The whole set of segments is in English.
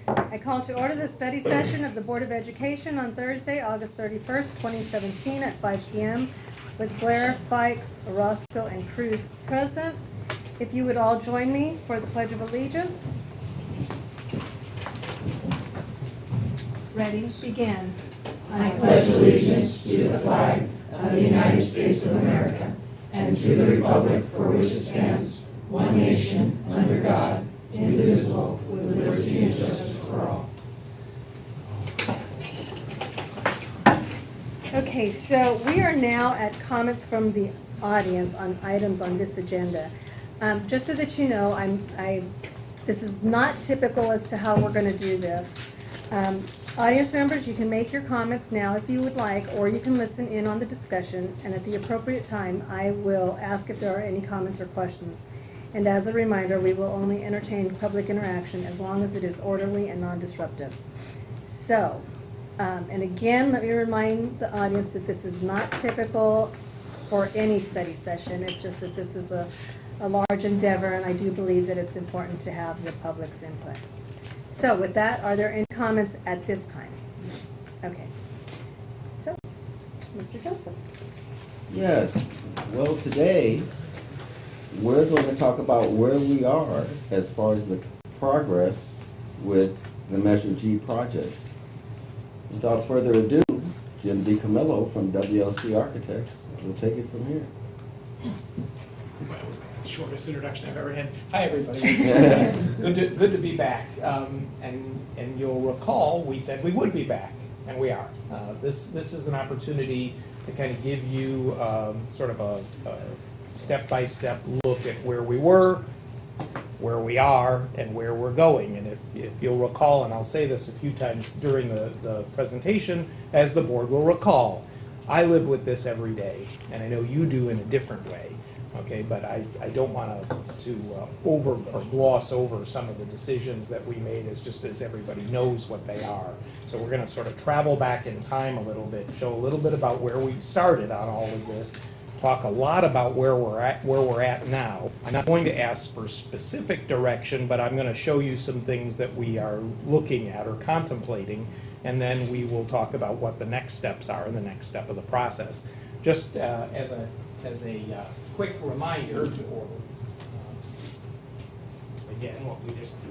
I call to order the study session of the Board of Education on Thursday, August 31st, 2017 at 5 p.m. with Blair, Fikes, Orozco, and Cruz present. If you would all join me for the Pledge of Allegiance. Ready, begin. I pledge allegiance to the flag of the United States of America and to the republic for which it stands, one nation, under God, indivisible, with liberty and justice for all. Okay, so we are now at comments from the audience on items on this agenda. Just so that you know, this is not typical as to how we're going to do this. Audience members, you can make your comments now if you would like, or you can listen in on the discussion, and at the appropriate time, I will ask if there are any comments or questions. And as a reminder, we will only entertain public interaction as long as it is orderly and non-disruptive. So, and again, let me remind the audience that this is not typical for any study session. It's just that this is a large endeavor, and I do believe that it's important to have the public's input. So with that, are there any comments at this time? Okay. So, Mr. Joseph. Yes. Well, today we're going to talk about where we are as far as the progress with the Measure G projects. Without further ado, Jim DiCamillo from WLC Architects will take it from here. Well, that was the shortest introduction I've ever had. Hi, everybody. Good to be back. And you'll recall we said we would be back, and we are. This is an opportunity to kind of give you sort of a step-by-step look at where we were, where we are, and where we're going. And if you'll recall, and I'll say this a few times during the presentation, as the board will recall, I live with this every day, and I know you do in a different way. Okay, but I don't want to over or gloss over some of the decisions that we made as everybody knows what they are. So we're going to sort of travel back in time a little bit, show a little bit about where we started on all of this, talk a lot about where we're at now. I'm not going to ask for specific direction, but I'm going to show you some things that we are looking at or contemplating, and then we will talk about what the next steps are in the next step of the process. Just as a quick reminder to again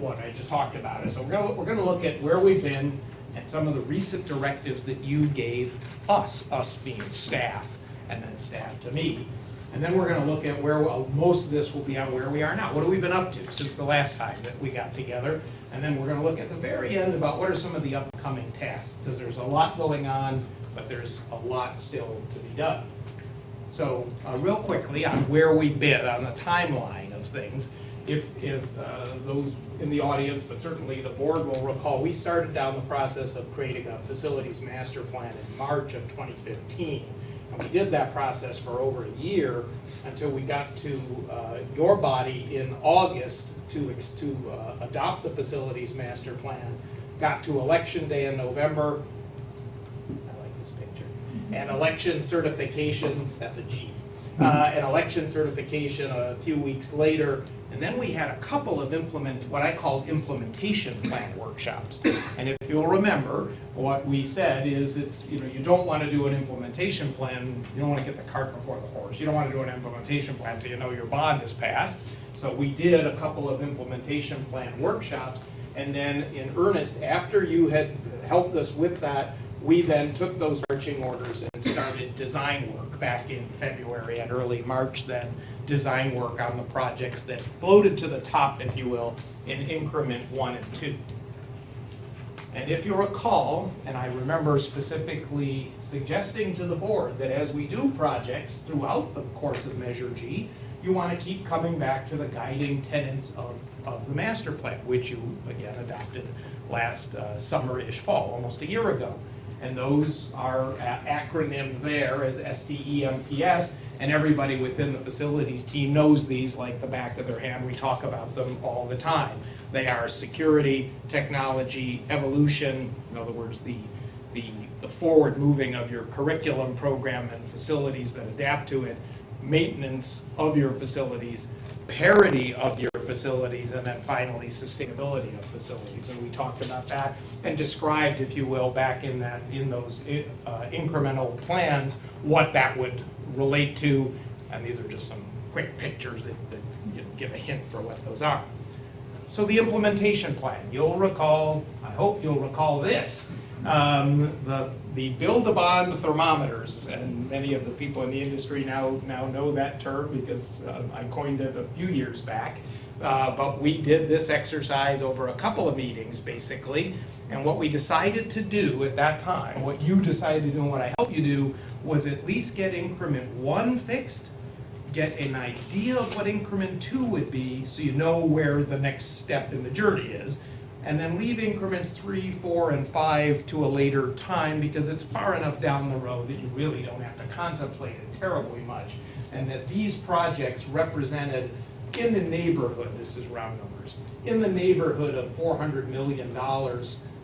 what I just talked about is, so we're going to look at where we've been and some of the recent directives that you gave us being staff, and then staff to me. And then we're going to look at where most of this will be on where we are now. What have we been up to since the last time that we got together? And then we're going to look at the very end about what are some of the upcoming tasks, because there's a lot going on, but there's a lot still to be done. So real quickly on where we've been on the timeline of things, if those in the audience, but certainly the board will recall, we started down the process of creating a facilities master plan in March of 2015. And we did that process for over a year until we got to your body in August to adopt the facilities master plan, got to election day in November. And election certification, that's a G, and election certification a few weeks later. And then we had a couple of what I call implementation plan workshops. And if you'll remember, what we said is you don't want to do an implementation plan, you don't want to get the cart before the horse. You don't want to do an implementation plan until you know your bond is passed. So we did a couple of implementation plan workshops, and then in earnest, after you had helped us with that, we then took those marching orders and started design work back in February and early March then, design work on the projects that floated to the top, if you will, in increment 1 and 2. And if you recall, and I remember specifically suggesting to the board that as we do projects throughout the course of Measure G, you want to keep coming back to the guiding tenets of the master plan, which you, again, adopted last summer-ish fall, almost a year ago. And those are acronymed there as SDEMPS, and everybody within the facilities team knows these like the back of their hand. We talk about them all the time. They are security, technology, evolution, in other words, the forward moving of your curriculum program and facilities that adapt to it, maintenance of your facilities, parity of your facilities, and then finally sustainability of facilities. And we talked about that and described, if you will, back in those incremental plans, what that would relate to. And these are just some quick pictures that give a hint for what those are. So the implementation plan, you'll recall, I hope you'll recall this, the build-a-bond thermometers, and many of the people in the industry now know that term because I coined it a few years back. But we did this exercise over a couple of meetings, basically, and what we decided to do at that time, what you decided to do and what I helped you do, was at least get increment 1 fixed, get an idea of what increment 2 would be, so you know where the next step in the journey is, and then leave increments 3, 4, and 5 to a later time, because it's far enough down the road that you really don't have to contemplate it terribly much, and that these projects represented in the neighborhood, this is round numbers, in the neighborhood of $400 million,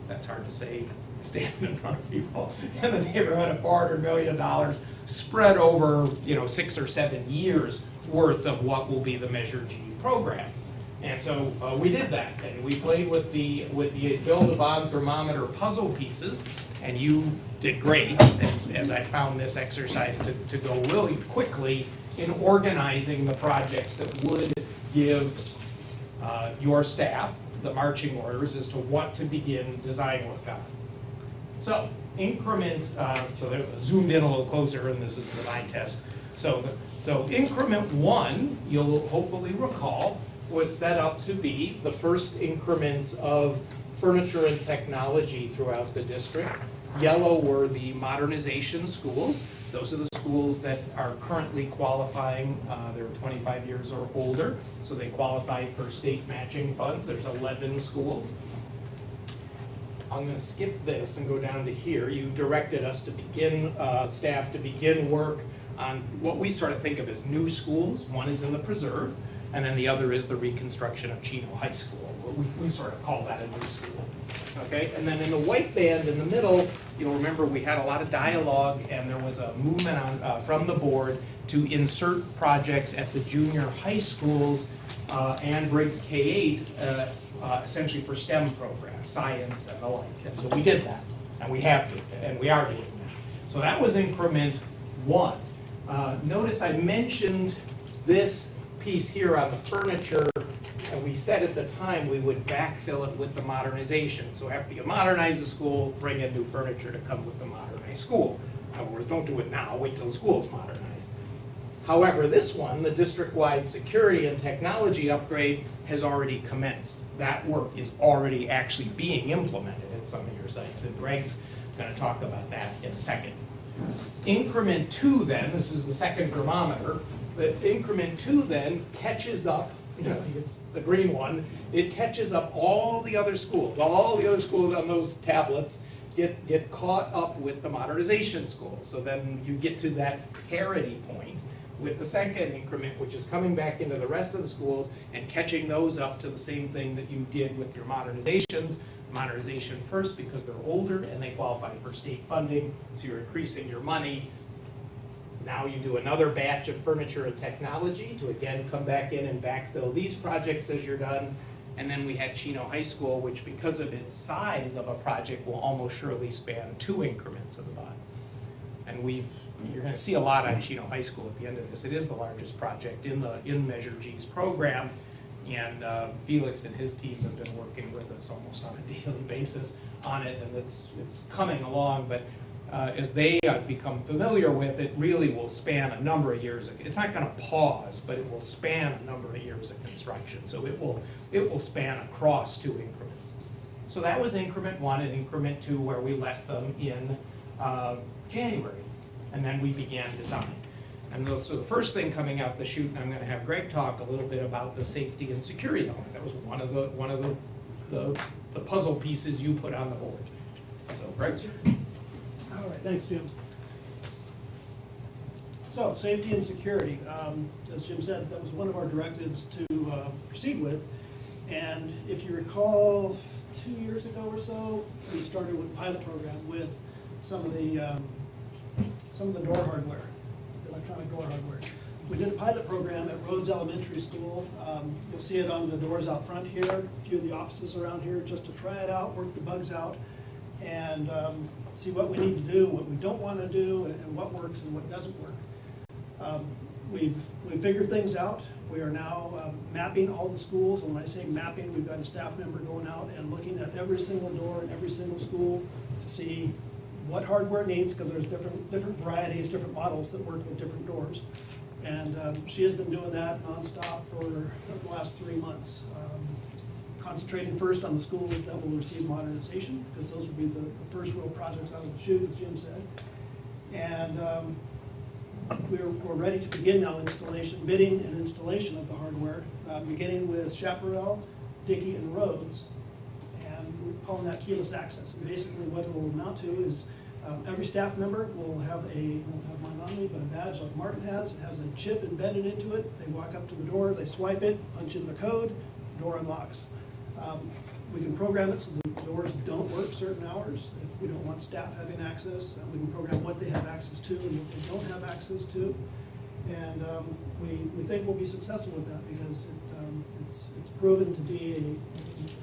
that's hard to say standing in front of people, in the neighborhood of $400 million spread over 6 or 7 years worth of what will be the Measure G program. And so we did that, and we played with the build-a-bond thermometer puzzle pieces, and you did great, as I found this exercise to go really quickly in organizing the projects that would give your staff the marching orders as to what to begin design work on. So increment, so they're zoomed in a little closer, and this is the line test. So increment 1, you'll hopefully recall, was set up to be the first increments of furniture and technology throughout the district. Yellow were the modernization schools. Those are the schools that are currently qualifying. They're 25 years or older, so they qualify for state matching funds. There's 11 schools. I'm going to skip this and go down to here. You directed us to begin, staff to begin work on what we sort of think of as new schools. One is in the preserve, and then the other is the reconstruction of Chino High School. We sort of call that a new school. Okay, and then in the white band in the middle, you'll remember we had a lot of dialogue, and there was a movement on, from the board to insert projects at the junior high schools and Briggs K-8, essentially for STEM programs, science and the like. And so we did that, and we have to, and we are doing that. So that was increment 1. Notice I mentioned this piece here on the furniture, and we said at the time we would backfill it with the modernization. So after you modernize the school, bring in new furniture to come with the modernized school. In other words, don't do it now, wait till the school is modernized. However, this one, the district-wide security and technology upgrade, has already commenced. That work is already actually being implemented at some of your sites, and Greg's going to talk about that in a second. Increment 2 then, this is the second thermometer, but increment 2 then catches up, it's the green one, it catches up all the other schools on those tablets get caught up with the modernization schools. So then you get to that parity point with the second increment, which is coming back into the rest of the schools and catching those up to the same thing that you did with your modernizations. Modernization first because they're older and they qualify for state funding, so you're increasing your money. Now you do another batch of furniture and technology to again come back in and backfill these projects as you're done. And then we had Chino High School, which because of its size of a project will almost surely span 2 increments of the bond. And you're going to see a lot on Chino High School at the end of this. It is the largest project in Measure G's program, and Felix and his team have been working with us almost on a daily basis on it, and it's coming along. But as they become familiar with it, really will span a number of years. It's not going to pause, but it will span a number of years of construction. So it will span across 2 increments. So that was increment 1 and increment 2, where we left them in January, and then we began design. And so the first thing coming out the chute, and I'm going to have Greg talk a little bit about the safety and security element. That was one of the puzzle pieces you put on the board. So Greg. All right, thanks, Jim. So, safety and security. As Jim said, that was one of our directives to proceed with. And if you recall, 2 years ago or so, we started with a pilot program with some of the door hardware, electronic door hardware. We did a pilot program at Rhodes Elementary School. You'll see it on the doors out front here, a few of the offices around here, just to try it out, work the bugs out, and see what we need to do, what we don't want to do, and what works and what doesn't work. We've figured things out. We are now mapping all the schools, and when I say mapping, we've got a staff member going out and looking at every single door in every single school to see what hardware it needs, because there's different varieties, different models that work with different doors. And she has been doing that nonstop for the last 3 months. Concentrating first on the schools that will receive modernization, because those will be the first real projects out of the chute, as Jim said. And we're ready to begin now bidding and installation of the hardware, beginning with Chaparral, Dickey, and Rhodes. And we're calling that keyless access. And basically what it will amount to is every staff member will have won't have mine on me, but a badge like Martin has. It has a chip embedded into it. They walk up to the door, they swipe it, punch in the code, the door unlocks. We can program it so the doors don't work certain hours. If we don't want staff having access, we can program what they have access to and what they don't have access to. And we think we'll be successful with that because it's proven to be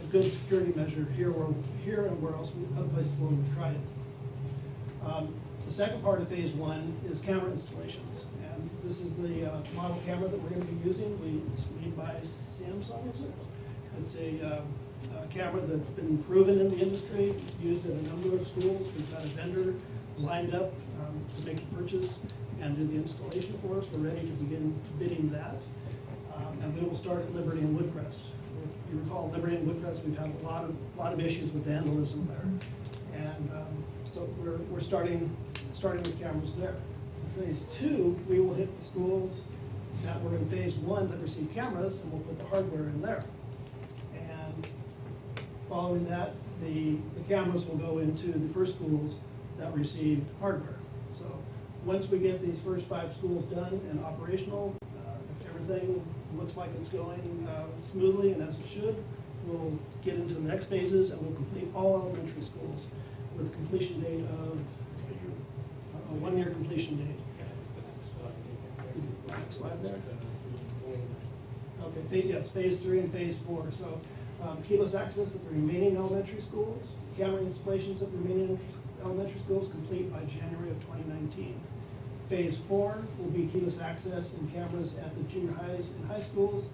a good security measure here and where else, other places where we've tried it. The second part of phase 1 is camera installations. And this is the model camera that we're going to be using. It's made by Samsung, is it? It's a camera that's been proven in the industry. It's used in a number of schools. We've got a vendor lined up to make the purchase and do the installation for us. We're ready to begin bidding that. And we will start at Liberty and Woodcrest. If you recall, Liberty and Woodcrest, we've had a lot of issues with vandalism there. And so we're starting with cameras there. For phase 2, we will hit the schools that were in phase 1 that received cameras, and we'll put the hardware in there. Following that, the cameras will go into the first schools that received hardware. So once we get these first 5 schools done and operational, if everything looks like it's going smoothly and as it should, we'll get into the next phases and we'll complete all elementary schools with a completion date of a 1-year completion date. Next slide there. Okay, yes, phase 3 and phase 4. So keyless access at the remaining elementary schools, camera installations at the remaining elementary schools complete by January of 2019. Phase 4 will be keyless access and cameras at the junior highs and high schools.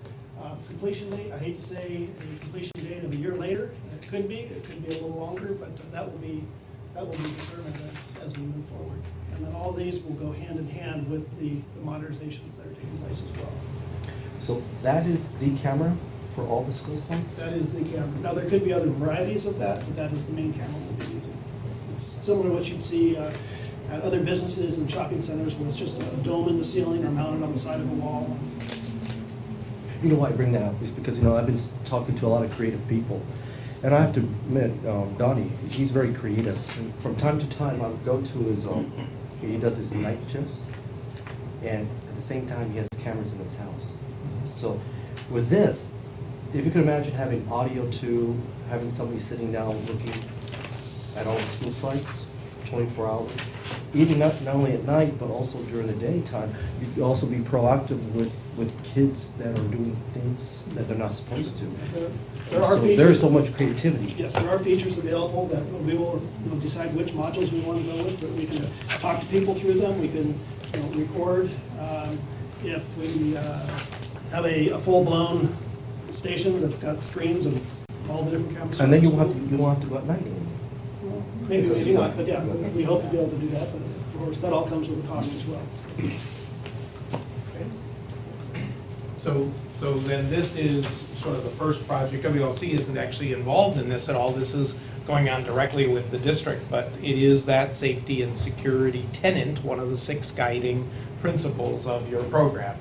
Completion date, I hate to say a completion date of a year later. It could be a little longer, but that will be determined as we move forward. And then all these will go hand in hand with the modernizations that are taking place as well. So that is the camera for all the school sites? That is the camera. Now, there could be other varieties of that, but that is the main camera we'll be using. It's similar to what you'd see at other businesses and shopping centers where it's just a dome in the ceiling or mounted on the side of a wall. You know why I bring that up is because, I've been talking to a lot of creative people. And I have to admit, Donnie, he's very creative. And from time to time, I'll go to his, he does his night shifts. And at the same time, he has cameras in his house. So with this, if you could imagine having audio too, having somebody sitting down looking at all the school sites, 24 hours, even not only at night, but also during the daytime, you could also be proactive with kids that are doing things that they're not supposed to. There are So features. there's so much creativity. Yes, there are features available that we will decide which modules we want to go with, but we can talk to people through them. We can record if we have a full-blown station that's got screens of all the different cameras. And then you won't have to go at night anymore. Maybe not, but yeah, we hope to be able to do that, but of course, that all comes with a cost as well. Okay. So then this is sort of the first project. WLC isn't actually involved in this at all. This is going on directly with the district, but it is that safety and security tenant, one of the 6 guiding principles of your program.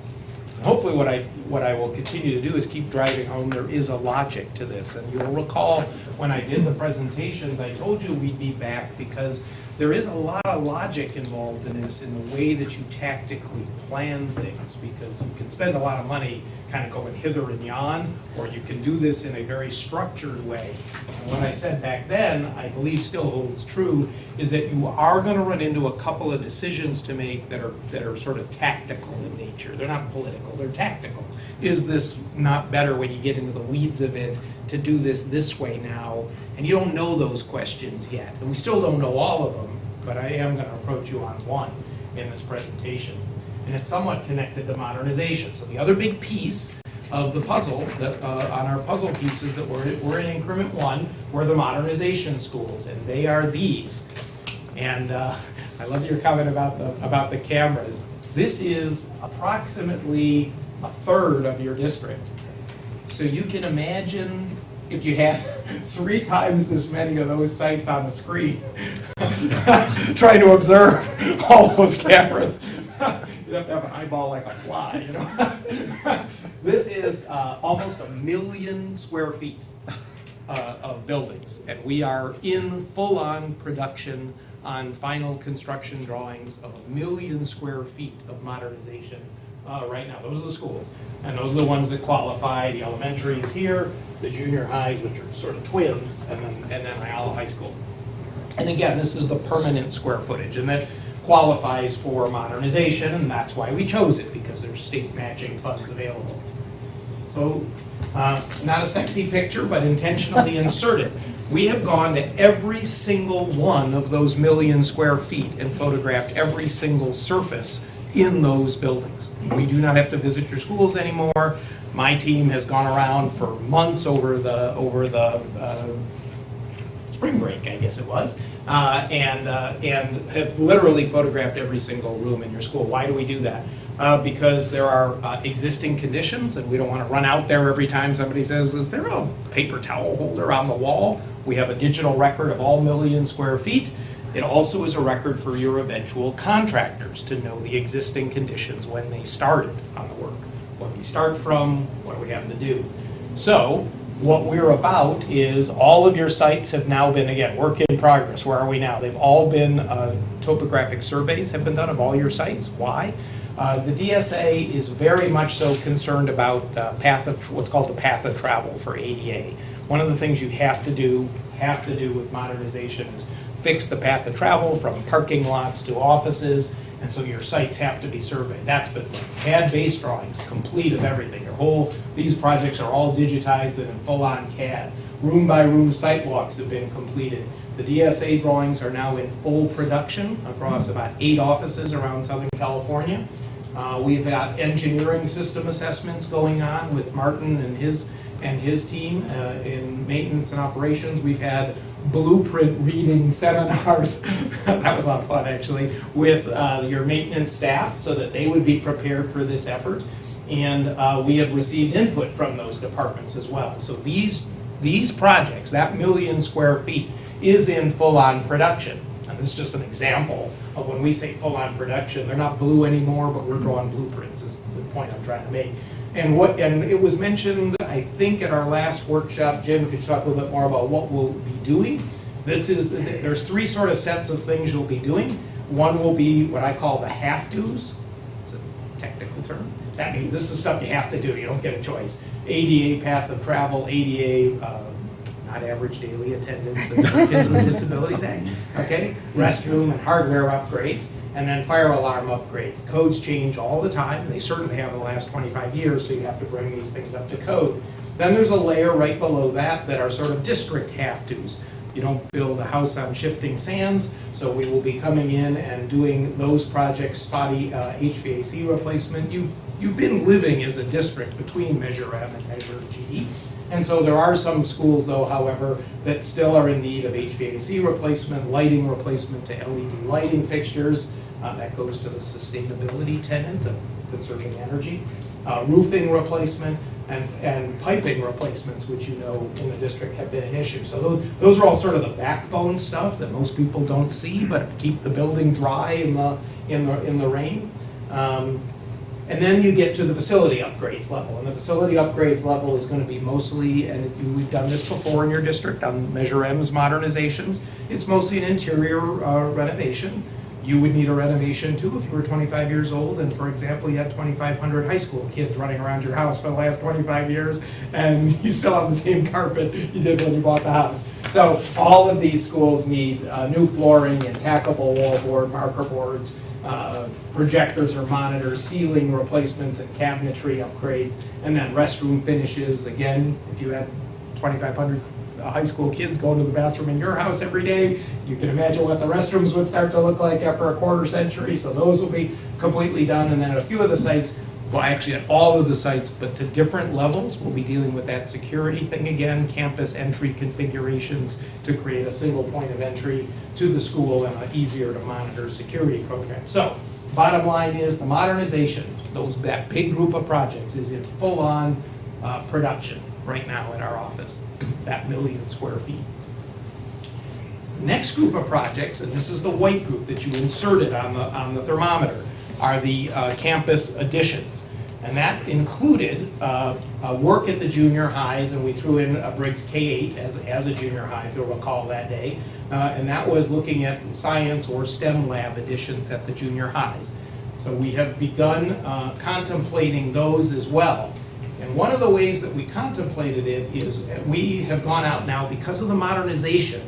Hopefully what I will continue to do is keep driving home there is a logic to this. And you'll recall when I did the presentations, I told you we'd be back because there is a lot of logic involved in this, in the way that you tactically plan things, because you can spend a lot of money kind of going hither and yon, or you can do this in a very structured way. And what I said back then, I believe still holds true, is that you are going to run into a couple of decisions to make that are sort of tactical in nature. They're not political, they're tactical. Is this not better, when you get into the weeds of it, to do this way now? And you don't know those questions yet. And we still don't know all of them, but I am going to approach you on one in this presentation. And it's somewhat connected to modernization. So the other big piece of the puzzle, that on our puzzle pieces that we're in increment one, were the modernization schools, and they are these. And I love your comment about the cameras. This is approximately a third of your district. So you can imagine if you had 3 times as many of those sites on the screen, trying to observe all those cameras. You'd have to have an eyeball like a fly, you know. This is almost 1 million square feet of buildings, and we are in full-on production on final construction drawings of 1 million square feet of modernization right now. Those are the schools, and those are the ones that qualify. The elementary is here, the junior highs, which are sort of twins, and then Ayala High School. And again, this is the permanent square footage, and that qualifies for modernization, and that's why we chose it, because there's state matching funds available. So, not a sexy picture, but intentionally inserted. We have gone to every single one of those 1 million square feet and photographed every single surface in those buildings. We do not have to visit your schools anymore. My team has gone around for months over the spring break, I guess it was, and have literally photographed every single room in your school. Why do we do that? Because there are existing conditions, and we don't want to run out there every time somebody says, is there a paper towel holder on the wall? We have a digital record of all 1 million square feet. It also is a record for your eventual contractors to know the existing conditions when they started on the work. What we start from, what do we have to do? So what we're about is all of your sites have now been, again, work in progress. Where are we now? They've all been, topographic surveys have been done of all your sites. Why? The DSA is very much so concerned about what's called the path of travel for ADA. One of the things you have to do with modernization is fix the path of travel from parking lots to offices, and so your sites have to be surveyed. That's been done. CAD base drawings, complete of everything. These projects are all digitized and in full-on CAD. Room by room site walks have been completed. The DSA drawings are now in full production across about 8 offices around Southern California. We've got engineering system assessments going on with Martin and his team in maintenance and operations. We've had blueprint reading seminars, that was a lot of fun actually, with your maintenance staff so that they would be prepared for this effort. And we have received input from those departments as well. So these projects, that 1 million square feet, is in full-on production. And this is just an example of when we say full-on production, they're not blue anymore, but we're drawing blueprints is the point I'm trying to make. And it was mentioned, I think, at our last workshop. Jim, could you talk a little bit more about what we'll be doing? There's 3 sort of sets of things you'll be doing. One will be what I call the have-tos. It's a technical term. That means this is stuff you have to do. You don't get a choice. ADA path of travel, ADA not average daily attendance of Kids with Disabilities Act. Okay, restroom and hardware upgrades. And then fire alarm upgrades. Codes change all the time, and they certainly have in the last 25 years, so you have to bring these things up to code. Then there's a layer right below that are sort of district have-tos. You don't build a house on shifting sands, so we will be coming in and doing those projects, spotty HVAC replacement. You've been living as a district between Measure M and Measure G. And so there are some schools, though, however, that still are in need of HVAC replacement, lighting replacement to LED lighting fixtures. That goes to the sustainability tenet of conserving energy. Roofing replacement and piping replacements, which you know in the district have been an issue. So those are all sort of the backbone stuff that most people don't see, but keep the building dry in the rain. And then you get to the facility upgrades level, and the facility upgrades level is going to be mostly, and we've done this before in your district on Measure M's modernizations, it's mostly an interior renovation. You would need a renovation too if you were 25 years old, and for example, you had 2,500 high school kids running around your house for the last 25 years, and you still have the same carpet you did when you bought the house. So all of these schools need new flooring and tackable wallboard, marker boards, projectors or monitors, ceiling replacements and cabinetry upgrades, and then restroom finishes. Again, if you had 2,500 high school kids going to the bathroom in your house every day, you can imagine what the restrooms would start to look like after a quarter century, so those will be completely done. And then at a few of the sites, well, actually at all of the sites, but to different levels, we'll be dealing with that security thing again, campus entry configurations to create a single point of entry to the school and an easier to monitor security program. So, bottom line is the modernization, that big group of projects is in full-on production right now in our office, that 1 million square feet. The next group of projects, and this is the white group that you inserted on the thermometer, are the campus additions. And that included work at the junior highs, and we threw in Briggs K-8 as a junior high, if you'll recall that day. And that was looking at science or STEM lab additions at the junior highs. So we have begun contemplating those as well. And one of the ways that we contemplated it is we have gone out now because of the modernization,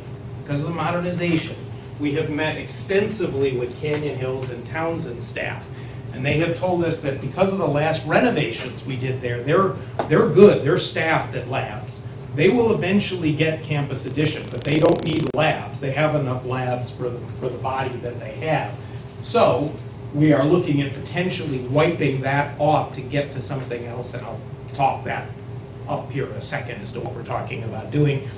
we have met extensively with Canyon Hills and Townsend staff. And they have told us that because of the last renovations we did there, they're good, they're staffed at labs. They will eventually get campus addition, but they don't need labs. They have enough labs for the body that they have. So we are looking at potentially wiping that off to get to something else, and I'll talk that up here in a second as to what we're talking about doing.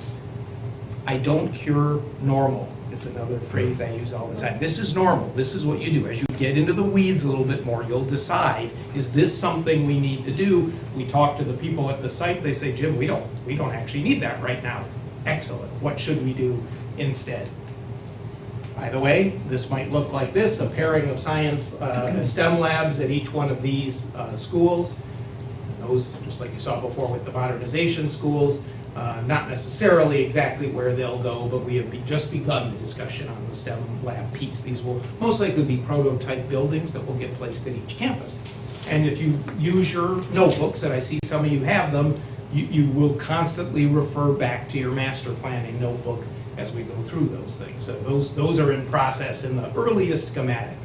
I don't cure normal is another phrase I use all the time. This is normal. This is what you do. As you get into the weeds a little bit more, you'll decide, is this something we need to do? We talk to the people at the site. They say, Jim, we don't actually need that right now. Excellent. What should we do instead? By the way, this might look like this, a pairing of science STEM labs at each one of these schools. Those, just like you saw before with the modernization schools, not necessarily exactly where they'll go, but we have just begun the discussion on the STEM lab piece. These will most likely be prototype buildings that will get placed at each campus. And if you use your notebooks, and I see some of you have them, you will constantly refer back to your master planning notebook as we go through those things. So those are in process in the earliest schematic.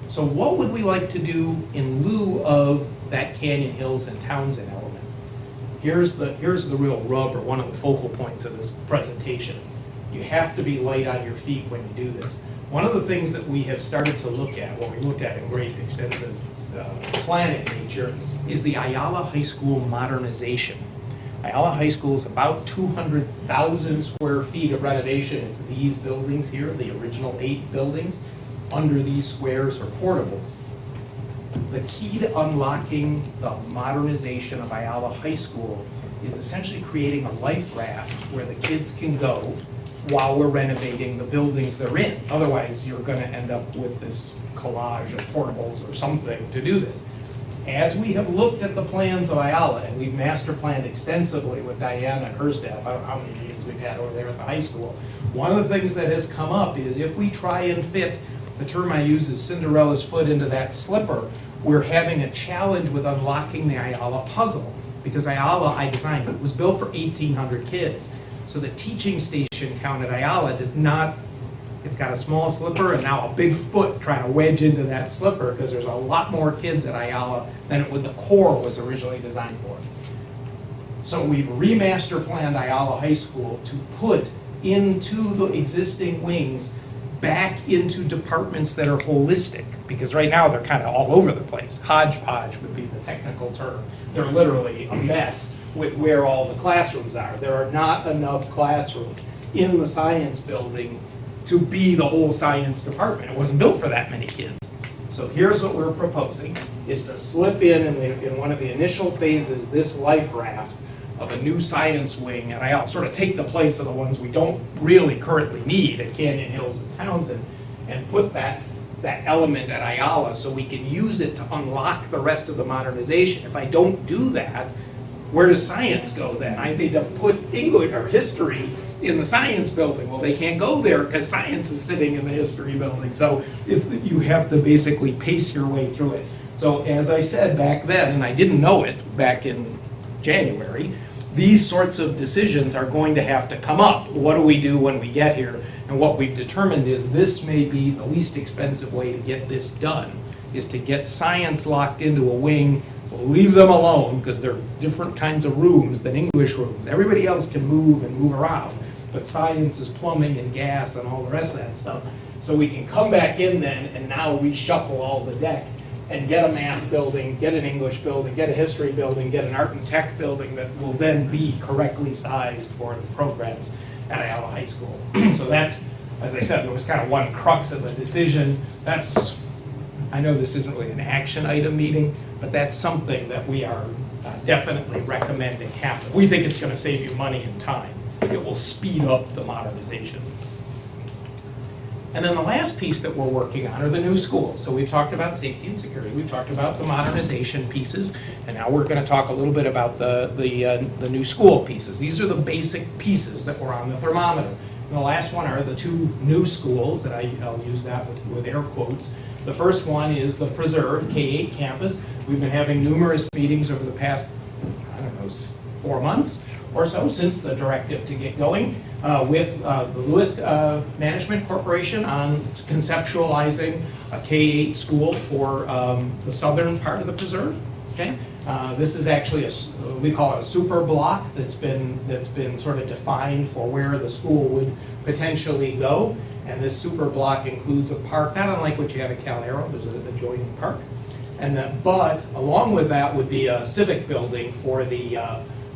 So what would we like to do in lieu of that Canyon Hills and Townsend element? Here's the real rub, or one of the focal points of this presentation. You have to be light on your feet when you do this. One of the things that we have started to look at, what we looked at in great extensive planning nature, is the Ayala High School modernization. Ayala High School is about 200,000 square feet of renovation. It's these buildings here, the original 8 buildings. Under these squares are portables. The key to unlocking the modernization of Ayala High School is essentially creating a life raft where the kids can go while we're renovating the buildings they're in. Otherwise, you're going to end up with this collage of portables or something to do this. As we have looked at the plans of Ayala, and we've master planned extensively with Diana and her staff, I don't know how many meetings we've had over there at the high school, one of the things that has come up is if we try and fit, the term I use is Cinderella's foot into that slipper, we're having a challenge with unlocking the Ayala puzzle. Because Ayala, I designed it, was built for 1,800 kids. So the teaching station count at Ayala does not, it's got a small slipper and now a big foot trying to wedge into that slipper because there's a lot more kids at Ayala than the core was originally designed for. So we've remaster planned Ayala High School to put into the existing wings back into departments that are holistic, because right now they're kind of all over the place. Hodgepodge would be the technical term. They're literally a mess with where all the classrooms are. There are not enough classrooms in the science building to be the whole science department. It wasn't built for that many kids. So here's what we're proposing, is to slip in one of the initial phases, this life raft of a new science wing, and I'll sort of take the place of the ones we don't really currently need at Canyon Hills and Townsend, and put that that element at Ayala so we can use it to unlock the rest of the modernization. If I don't do that, where does science go then? I need to put English or history in the science building. Well, they can't go there because science is sitting in the history building. So you have to basically pace your way through it. So as I said back then, and I didn't know it back in January, these sorts of decisions are going to have to come up. What do we do when we get here? And what we've determined is this may be the least expensive way to get this done, is to get science locked into a wing. We'll leave them alone because they're different kinds of rooms than English rooms. Everybody else can move and move around, but science is plumbing and gas and all the rest of that stuff. So we can come back in then and now reshuffle all the deck and get a math building, get an English building, get a history building, get an art and tech building that will then be correctly sized for the programs at Ayala High School. So that's, as I said, there was kind of one crux of the decision. That's, I know this isn't really an action item meeting, but that's something that we are definitely recommending happen. We think it's going to save you money and time. It will speed up the modernization. And then the last piece that we're working on are the new schools. So we've talked about safety and security, we've talked about the modernization pieces, and now we're going to talk a little bit about the new school pieces. These are the basic pieces that were on the thermometer. And the last one are the two new schools that I'll use that with air quotes. The first one is the Preserve K-8 campus. We've been having numerous meetings over the past, I don't know, 4 months or so since the directive to get going with the Lewis Management Corporation on conceptualizing a K-8 school for the southern part of the preserve. Okay, this is actually we call it a super block that's been sort of defined for where the school would potentially go. And this super block includes a park, not unlike what you have at Cal Aero. There's an adjoining park, but along with that would be a civic building for the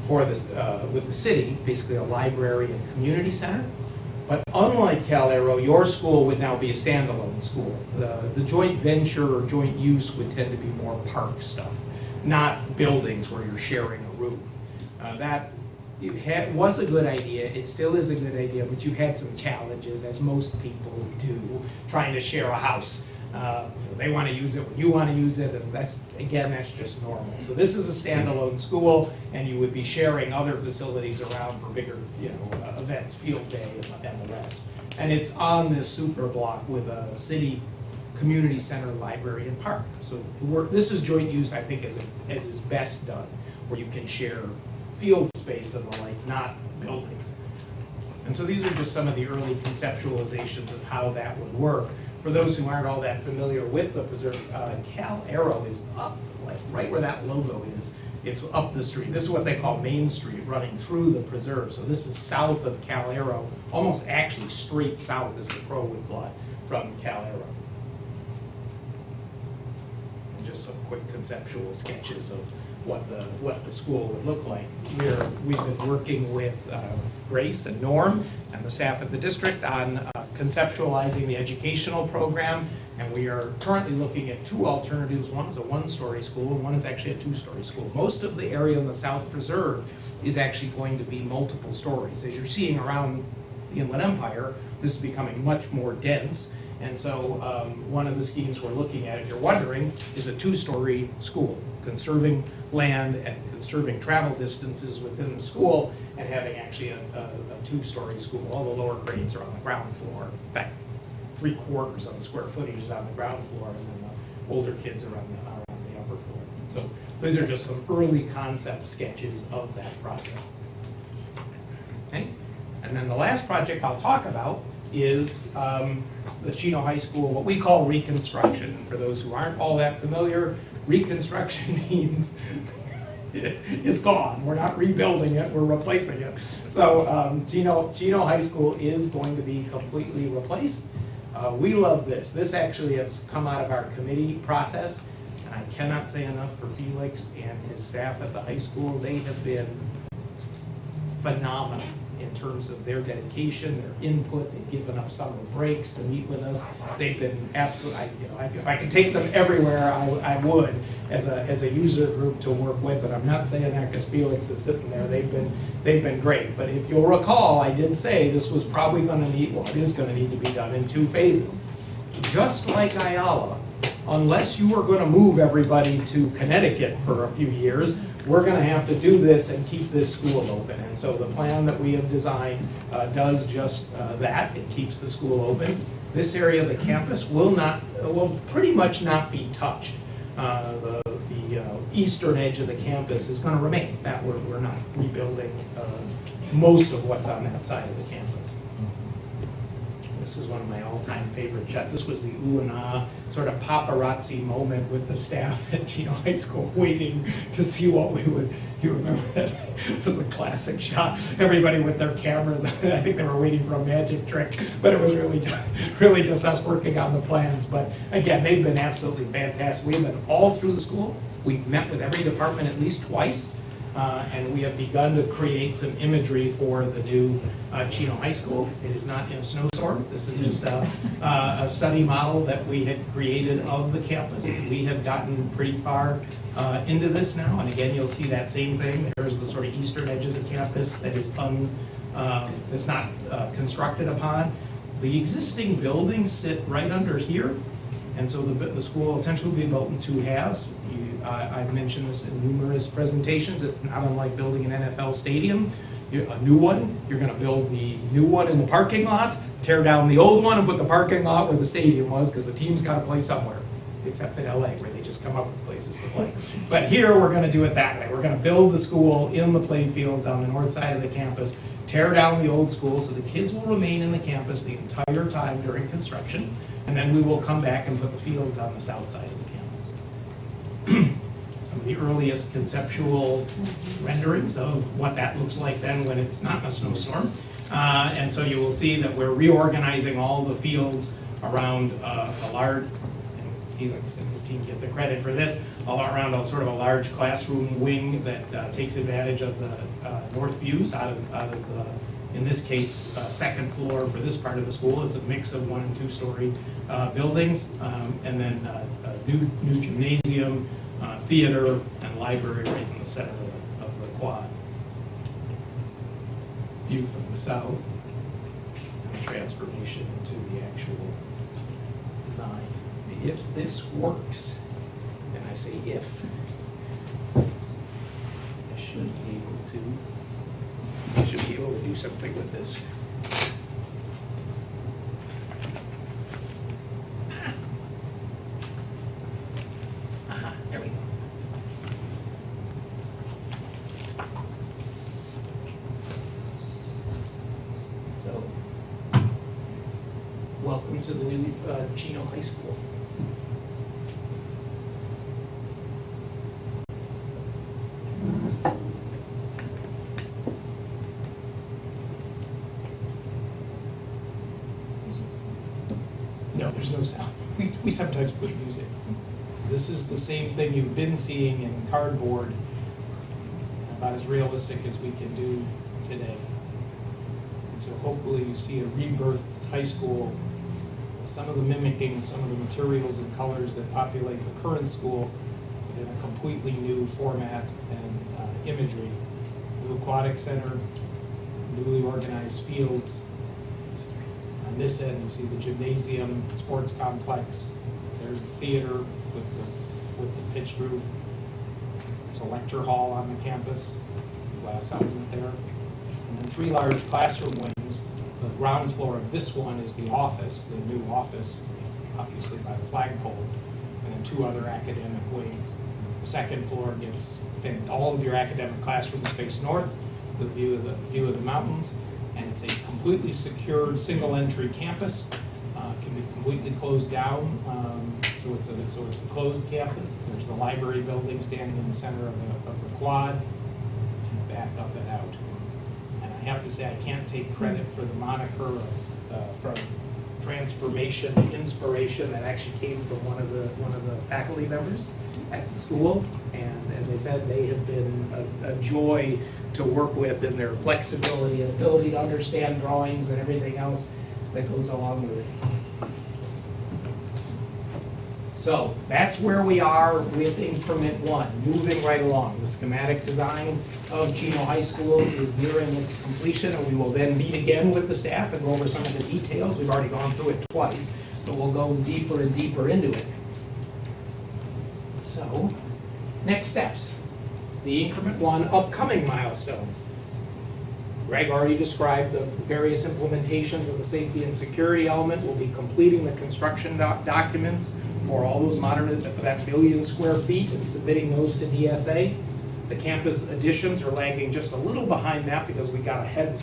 with the city, basically a library and community center. But unlike Cal Aero, your school would now be a standalone school. The joint venture or joint use would tend to be more park stuff, not buildings where you're sharing a room. That was a good idea. It still is a good idea, but you've had some challenges, as most people do, trying to share a house. They want to use it when you want to use it, and that's just normal. So this is a standalone school, and you would be sharing other facilities around for bigger, events, field day, and the rest. And it's on this super block with a city community center, library, and park. So this is joint use, I think, as is best done, where you can share field space and the like, not buildings. And so these are just some of the early conceptualizations of how that would work. For those who aren't all that familiar with the preserve, Cal Aero is up, like right where that logo is. It's up the street. This is what they call Main Street, running through the preserve. So this is south of Cal Aero, almost actually straight south as the crow would fly from Cal Aero. And just some quick conceptual sketches of what the school would look like. We've been working with Grace and Norm and the staff at the district on conceptualizing the educational program, and we are currently looking at two alternatives. One is a one-story school, and one is actually a two-story school. Most of the area in the South Preserve is actually going to be multiple stories. As you're seeing around the Inland Empire, this is becoming much more dense. And so one of the schemes we're looking at, if you're wondering, is a two-story school, conserving land and conserving travel distances within the school, and having actually a two-story school. All the lower grades are on the ground floor. In fact, 3/4 of the square footage is on the ground floor, and then the older kids are on the upper floor. So these are just some early concept sketches of that process. Okay? And then the last project I'll talk about is the Chino High School, what we call reconstruction. And for those who aren't all that familiar, reconstruction means it's gone. We're not rebuilding it, we're replacing it. So Chino High School is going to be completely replaced. We love this. This actually has come out of our committee process, and I cannot say enough for Felix and his staff at the high school. They have been phenomenal in terms of their dedication, their input. They've given up summer breaks to meet with us. They've been absolutely, if I could take them everywhere, I would, as a user group to work with. But I'm not saying that because Felix is sitting there. They've been great. But if you'll recall, I did say this was probably going to need, well, it is going to need to be done in 2 phases. just like Ayala, unless you are gonna move everybody to Connecticut for a few years, we're gonna have to do this and keep this school open. And so the plan that we have designed does just that. It keeps the school open. This area of the campus will pretty much not be touched. The eastern edge of the campus is gonna remain. That we're not rebuilding most of what's on that side of the campus. This is one of my all-time favorite shots. This was the ooh and ah sort of paparazzi moment with the staff at Chino High School waiting to see what we would, you remember that? It was a classic shot. Everybody with their cameras. I think they were waiting for a magic trick, but it was really just us working on the plans. But again, they've been absolutely fantastic. We've been all through the school. We've met with every department at least twice. And we have begun to create some imagery for the new Chino High School. It is not in a snowstorm. This is just a study model that we had created of the campus. We have gotten pretty far into this now, and again, you'll see that same thing. There's the sort of eastern edge of the campus that is that's not constructed upon. The existing buildings sit right under here, and so the school will essentially be built in two halves. I've mentioned this in numerous presentations. It's not unlike building an NFL stadium. A new one, you're going to build the new one in the parking lot, tear down the old one and put the parking lot where the stadium was, because the team's got to play somewhere, except in LA where they just come up with places to play. But here we're going to do it that way. We're going to build the school in the play fields on the north side of the campus, tear down the old school so the kids will remain in the campus the entire time during construction, and then we will come back and put the fields on the south side of the campus. Some of the earliest conceptual renderings of what that looks like then when it's not a snowstorm. And so you will see that we're reorganizing all the fields around a large, he's like I said, his team get the credit for this, all around a sort of a large classroom wing that takes advantage of the north views out of the, in this case, second floor for this part of the school. It's a mix of 1- and 2-story buildings, and then a new gymnasium, theater, and library right in the center of the quad. View from the south, and transformation into the actual design. If this works, and I say if, I should be able to do something with this. There we go. So, welcome to the new Chino High School. No, there's no sound. We sometimes put music. This is the same thing you've been seeing in cardboard, about as realistic as we can do today. And so hopefully you see a rebirthed high school, some of the mimicking some of the materials and colors that populate the current school, but in a completely new format and imagery. New aquatic center, newly organized fields. On this end, you see the gymnasium, sports complex. There's the theater with the pitched roof. There's a lecture hall on the campus, glass element there. And then 3 large classroom wings. The ground floor of this one is the office, the new office, obviously by the flagpoles, and then 2 other academic wings. The second floor gets all of your academic classrooms face north with a view of the mountains. And it's a completely secured single-entry campus. Can be completely closed down, so it's a closed campus. There's the library building standing in the center of the quad, and back up and out. And I have to say, I can't take credit for the moniker from transformation, inspiration that actually came from one of the faculty members at the school. And as I said, they have been a joy to work with in their flexibility and ability to understand drawings and everything else that goes along with it. So that's where we are with increment one, moving right along. The schematic design of Chino High School is nearing its completion, and we will then meet again with the staff and go over some of the details. We've already gone through it twice, but we'll go deeper and deeper into it. So, next steps. The increment one upcoming milestones. Greg already described the various implementations of the safety and security element. We'll be completing the construction documents for all those for that 1 million square feet and submitting those to DSA. The campus additions are lagging just a little behind that because we got a head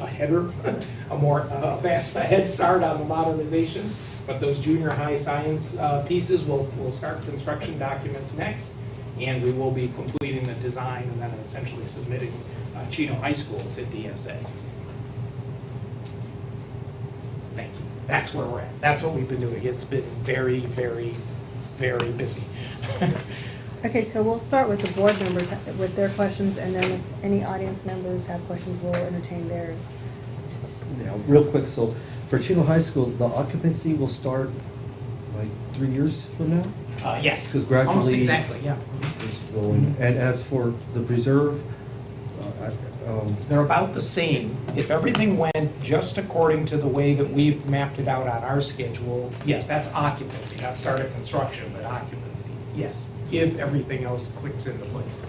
start on the modernization. But those junior high science pieces will start construction documents next, and we will be completing the design and then essentially submitting Chino High School to DSA. Thank you. That's where we're at. That's what we've been doing. It's been very, very, very busy. Okay, so we'll start with the board members with their questions, and then if any audience members have questions, we'll entertain theirs. Yeah, real quick, so for Chino High School, the occupancy will start like 3 years from now? Yes, Because gradually- almost exactly, yeah. It's going. And as for the preserve, They're about the same. If everything went just according to the way that we've mapped it out on our schedule, yes, that's occupancy, not start of construction, but occupancy, yes, if everything else clicks into place.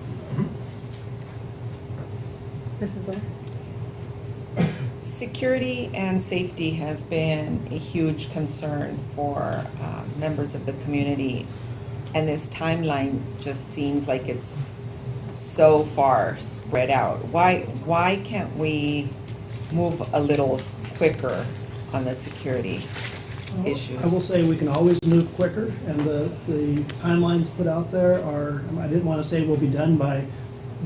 Mrs. Blair? Security and safety has been a huge concern for members of the community, and this timeline just seems like it's so far spread out. Why can't we move a little quicker on the security issues? I will say we can always move quicker, and the timelines put out there are, I didn't want to say we'll be done by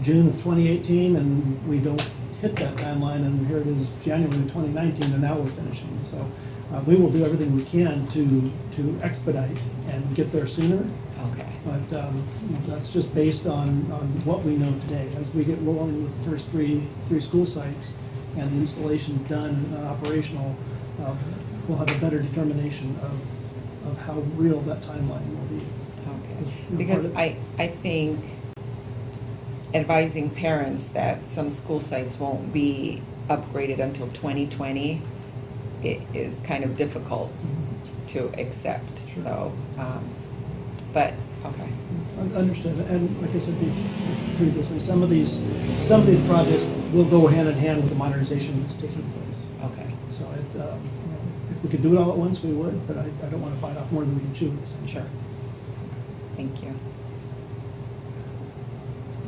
June of 2018, and we don't hit that timeline, and here it is January of 2019, and now we're finishing. So we will do everything we can to expedite and get there sooner. Okay. But that's just based on what we know today. As we get rolling with the first three school sites and the installation done and operational, we'll have a better determination of how real that timeline will be. Okay. Because I think advising parents that some school sites won't be upgraded until 2020 is kind of difficult to accept. Sure. So, but okay. Understood, and like I said previously, some of these projects will go hand in hand with the modernization that's taking place. Okay. So if we could do it all at once, we would, but I don't want to bite off more than we can chew. Sure. Thank you.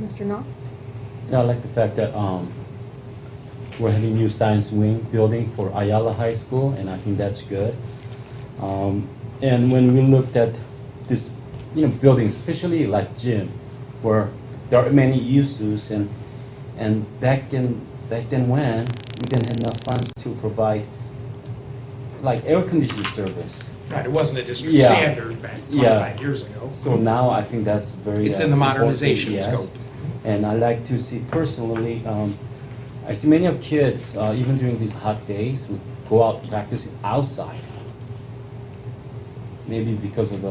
Mr. Knopf? Yeah, I like the fact that we're having new science wing building for Ayala High School, and I think that's good. And when we looked at this, building, especially like gym, where there are many uses, and back then when we didn't have enough funds to provide like air conditioning service. Right, it wasn't a district Yeah. standard back 25 years ago. So now I think that's very. It's in the modernization important, yes. scope. And I like to see personally, I see many of kids, even during these hot days, who go out practicing outside. Maybe because of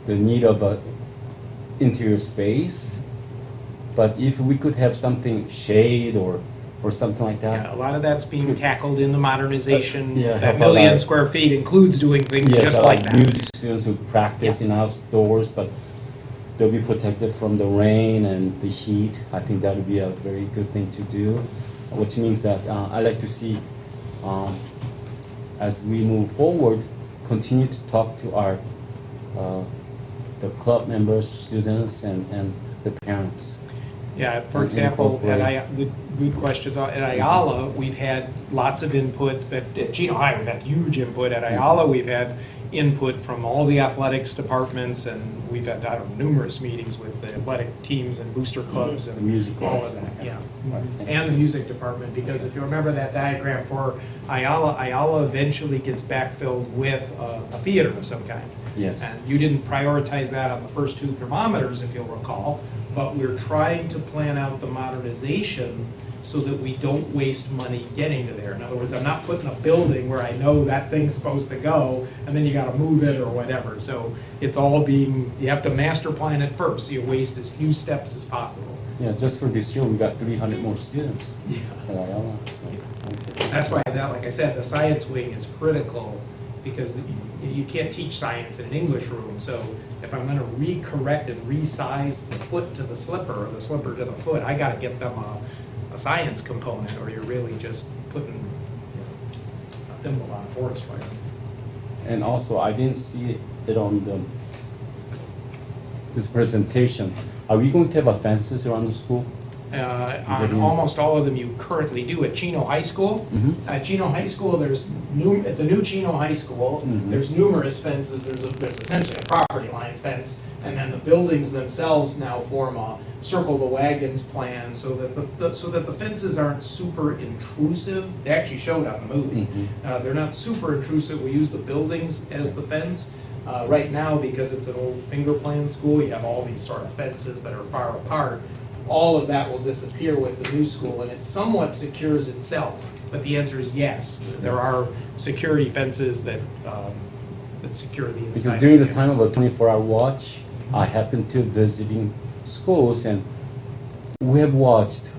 the need of a interior space. But if we could have something shade or something like that. Yeah, a lot of that's being tackled in the modernization. Yeah, That how about 1 million that? square feet includes doing things Yes, just like that. music students who practice in outdoors, but they'll be protected from the rain and the heat. I think that would be a very good thing to do, which means that I like to see, as we move forward, continue to talk to our the club members, students, and the parents. Yeah, for And example, incorporate. good questions. At Ayala, we've had lots of input. At Chino High, we've had huge input. At Ayala, we've had input from all the athletics departments, and we've had, numerous meetings with the athletic teams and booster clubs and Music. all of that, yeah. And the music department, because if you remember that diagram for Ayala eventually gets backfilled with a theater of some kind. Yes. And you didn't prioritize that on the first 2 thermometers, if you'll recall, but we're trying to plan out the modernization so that we don't waste money getting to there. In other words, I'm not putting a building where I know that thing's supposed to go, and then you gotta move it or whatever. So it's all being, you have to master plan it first, so you waste as few steps as possible. Yeah, just for this year, we got 300 more students Yeah. at Ayala. So, okay. That's why, now, like I said, the science wing is critical, because you can't teach science in an English room. So if I'm gonna recorrect and resize the foot to the slipper, or the slipper to the foot, I gotta get them a science component, or you're really just putting a thimble on a forest fire. And also, I didn't see it on this presentation. Are we going to have a fences around the school? On almost all of them, you currently do. At Chino High School, at Chino High School, at the new Chino High School, there's numerous fences. There's essentially a property line fence, and then the buildings themselves now form a circle the wagons plan, so that the fences aren't super intrusive. They actually showed on the movie. They're not super intrusive. We use the buildings as the fence. Right now, because it's an old finger plan school, you have all these sort of fences that are far apart. All of that will disappear with the new school, and it somewhat secures itself. But the answer is yes. There are security fences that secure the inside. Because during the time of the 24-hour watch, I happened to visiting schools, and we have watched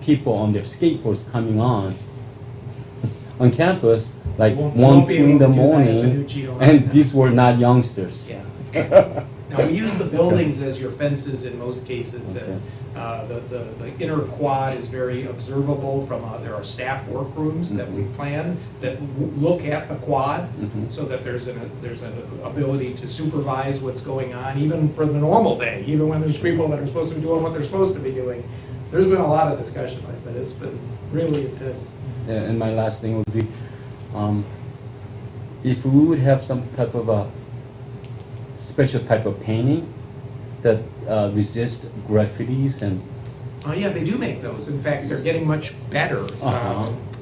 people on their skateboards coming on campus, like We 1, won't be 2 in able the to do that at the new morning, Chino. and these were not youngsters. Yeah. Now, we use the buildings as your fences in most cases. And, the inner quad is very observable from, there are staff workrooms that we plan that look at the quad, so that there's an ability to supervise what's going on, even for the normal day, even when there's people that are supposed to be doing what they're supposed to be doing. There's been a lot of discussion, like I said, it's been really intense. Yeah, and my last thing would be, if we would have some type of a special type of painting that resists graffitis and. Yeah, they do make those. In fact, they're getting much better.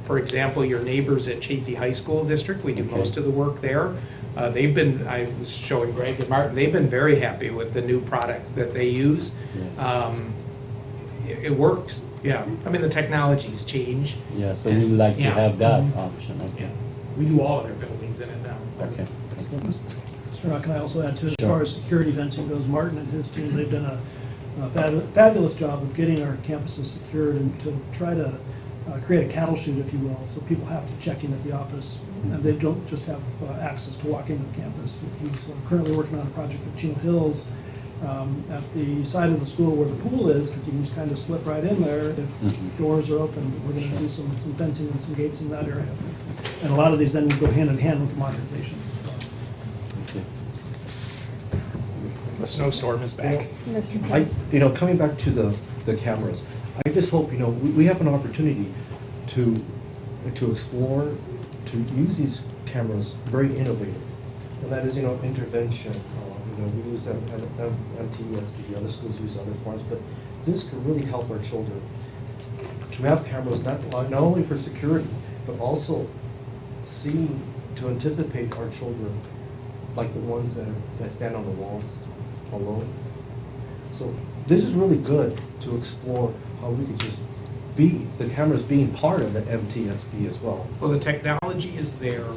For example, your neighbors at Chaffey High School District, we do Okay. most of the work there. They've been, I was showing Greg and Martin, they've been very happy with the new product that they use. Yes. It works, yeah. I mean, the technologies change. Yeah, so we like to Yeah. have that option. Yeah. Okay. We do all of their buildings in it now. Okay. Mr. Rock, can I also add to, as Sure. far as security fencing goes, Martin and his team, they've done a fabulous job of getting our campuses secured and to try to create a cattle chute, if you will, so people have to check in at the office, and they don't just have access to walk into the campus. He's currently working on a project at Chino Hills, at the side of the school where the pool is, because you can just kind of slip right in there if doors are open. We're going to do some fencing and some gates in that area. And a lot of these then will go hand in hand with the modernizations as well. Okay. The snowstorm is back. Mr. I, Price? coming back to the cameras, I just hope, we have an opportunity to explore, to use these cameras very innovative. And that is, intervention. We use MTSD, other schools use other forms, but this could really help our children to have cameras not only for security, but also to anticipate our children, like the ones that stand on the walls alone. So this is really good to explore how we could just the cameras being part of the MTSB as well. Well, the technology is there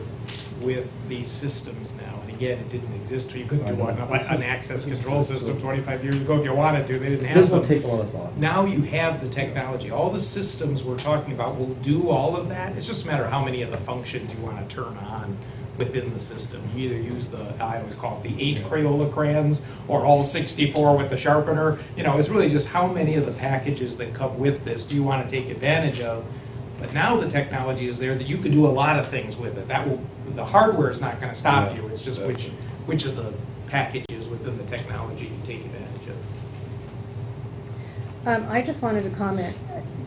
with these systems now, and again, it didn't exist, you couldn't do an access control system 25 years ago if you wanted to, they didn't have This them. will take a lot of thought. Now you have the technology, all the systems we're talking about will do all of that, it's just a matter of how many of the functions you want to turn on within the system. You either use I always call it the 8 Crayola crayons, or all 64 with the sharpener. It's really just how many of the packages that come with this do you want to take advantage of. But now the technology is there that you can do a lot of things with it. The hardware is not going to stop you, it's just which of the packages within the technology you take advantage of. I just wanted to comment,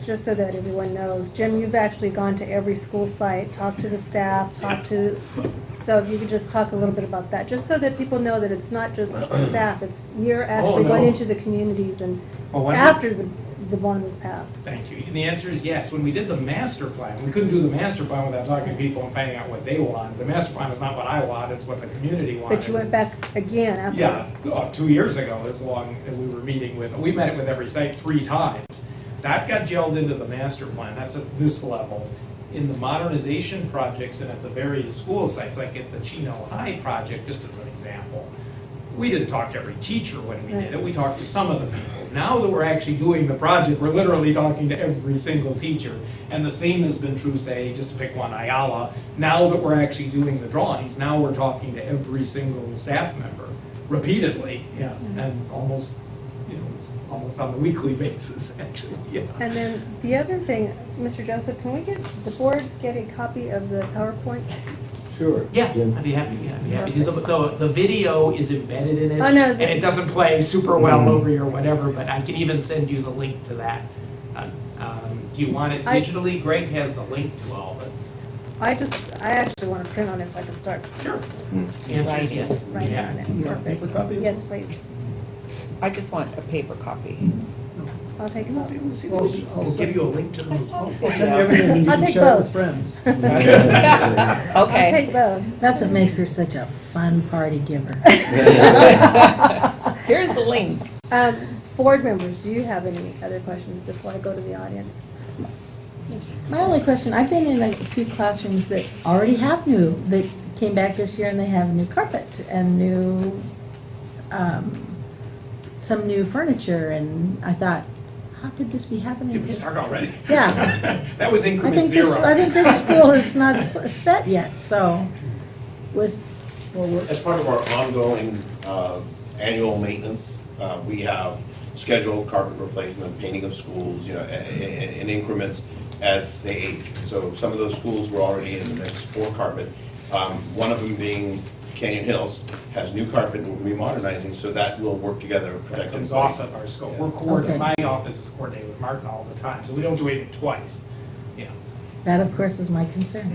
just so that everyone knows. Jim, you've actually gone to every school site, talked to the staff, so if you could just talk a little bit about that, just so that people know that it's not just staff, you're actually no. going into the communities and Oh, after the bond was passed. Thank you. And the answer is yes. When we did the master plan, we couldn't do the master plan without talking to people and finding out what they want. The master plan is not what I want, it's what the community wanted. But you went back again after. Yeah, 2 years ago, as long as we were meeting with, we met with every site 3 times. That got gelled into the master plan, that's at this level. In the modernization projects and at the various school sites, like at the Chino High project, just as an example, we didn't talk to every teacher when we did it, we talked to some of the people. Now that we're actually doing the project, we're literally talking to every single teacher. And the same has been true, say, just to pick one, Ayala. Now that we're actually doing the drawings, now we're talking to every single staff member repeatedly, yeah, and almost, almost on a weekly basis, actually, yeah. And then the other thing, Mr. Joseph, can we get, the board get a copy of the PowerPoint? Sure. Yeah, Jim? I'd be happy to. The video is embedded in it. Oh, no, And it doesn't play super well over you or whatever, but I can even send you the link to that. Do you want it digitally? Greg has the link to all of it. I actually want to print on it so I can start Sure. Right. Answer is yes. writing Yeah. on it. You want a paper copy? Yes, please. I just want a paper copy. I'll take both. We'll give you a link to the. I'll send you everything and you I'll can take share it both. with friends. I'll Okay. take both. That's what makes her such a fun party giver. Here's the link. Board members, do you have any other questions before I go to the audience? My only question, I've been in a few classrooms that already have that came back this year and they have new carpet and some new furniture, and I thought, how could this be happening? Did we start already? Yeah. That was I increment think zero. I think this school is not set yet, so As part of our ongoing annual maintenance, we have scheduled carpet replacement, painting of schools, in increments as they age. So some of those schools were already in the mix for carpet. One of them being Canyon Hills has new carpet and we're remodernizing, so that will work together. That protect comes in place. off of our scope. We're coordinating, Okay. my office is coordinating with Martin all the time, so we don't do anything twice. Yeah. that of course is my concern.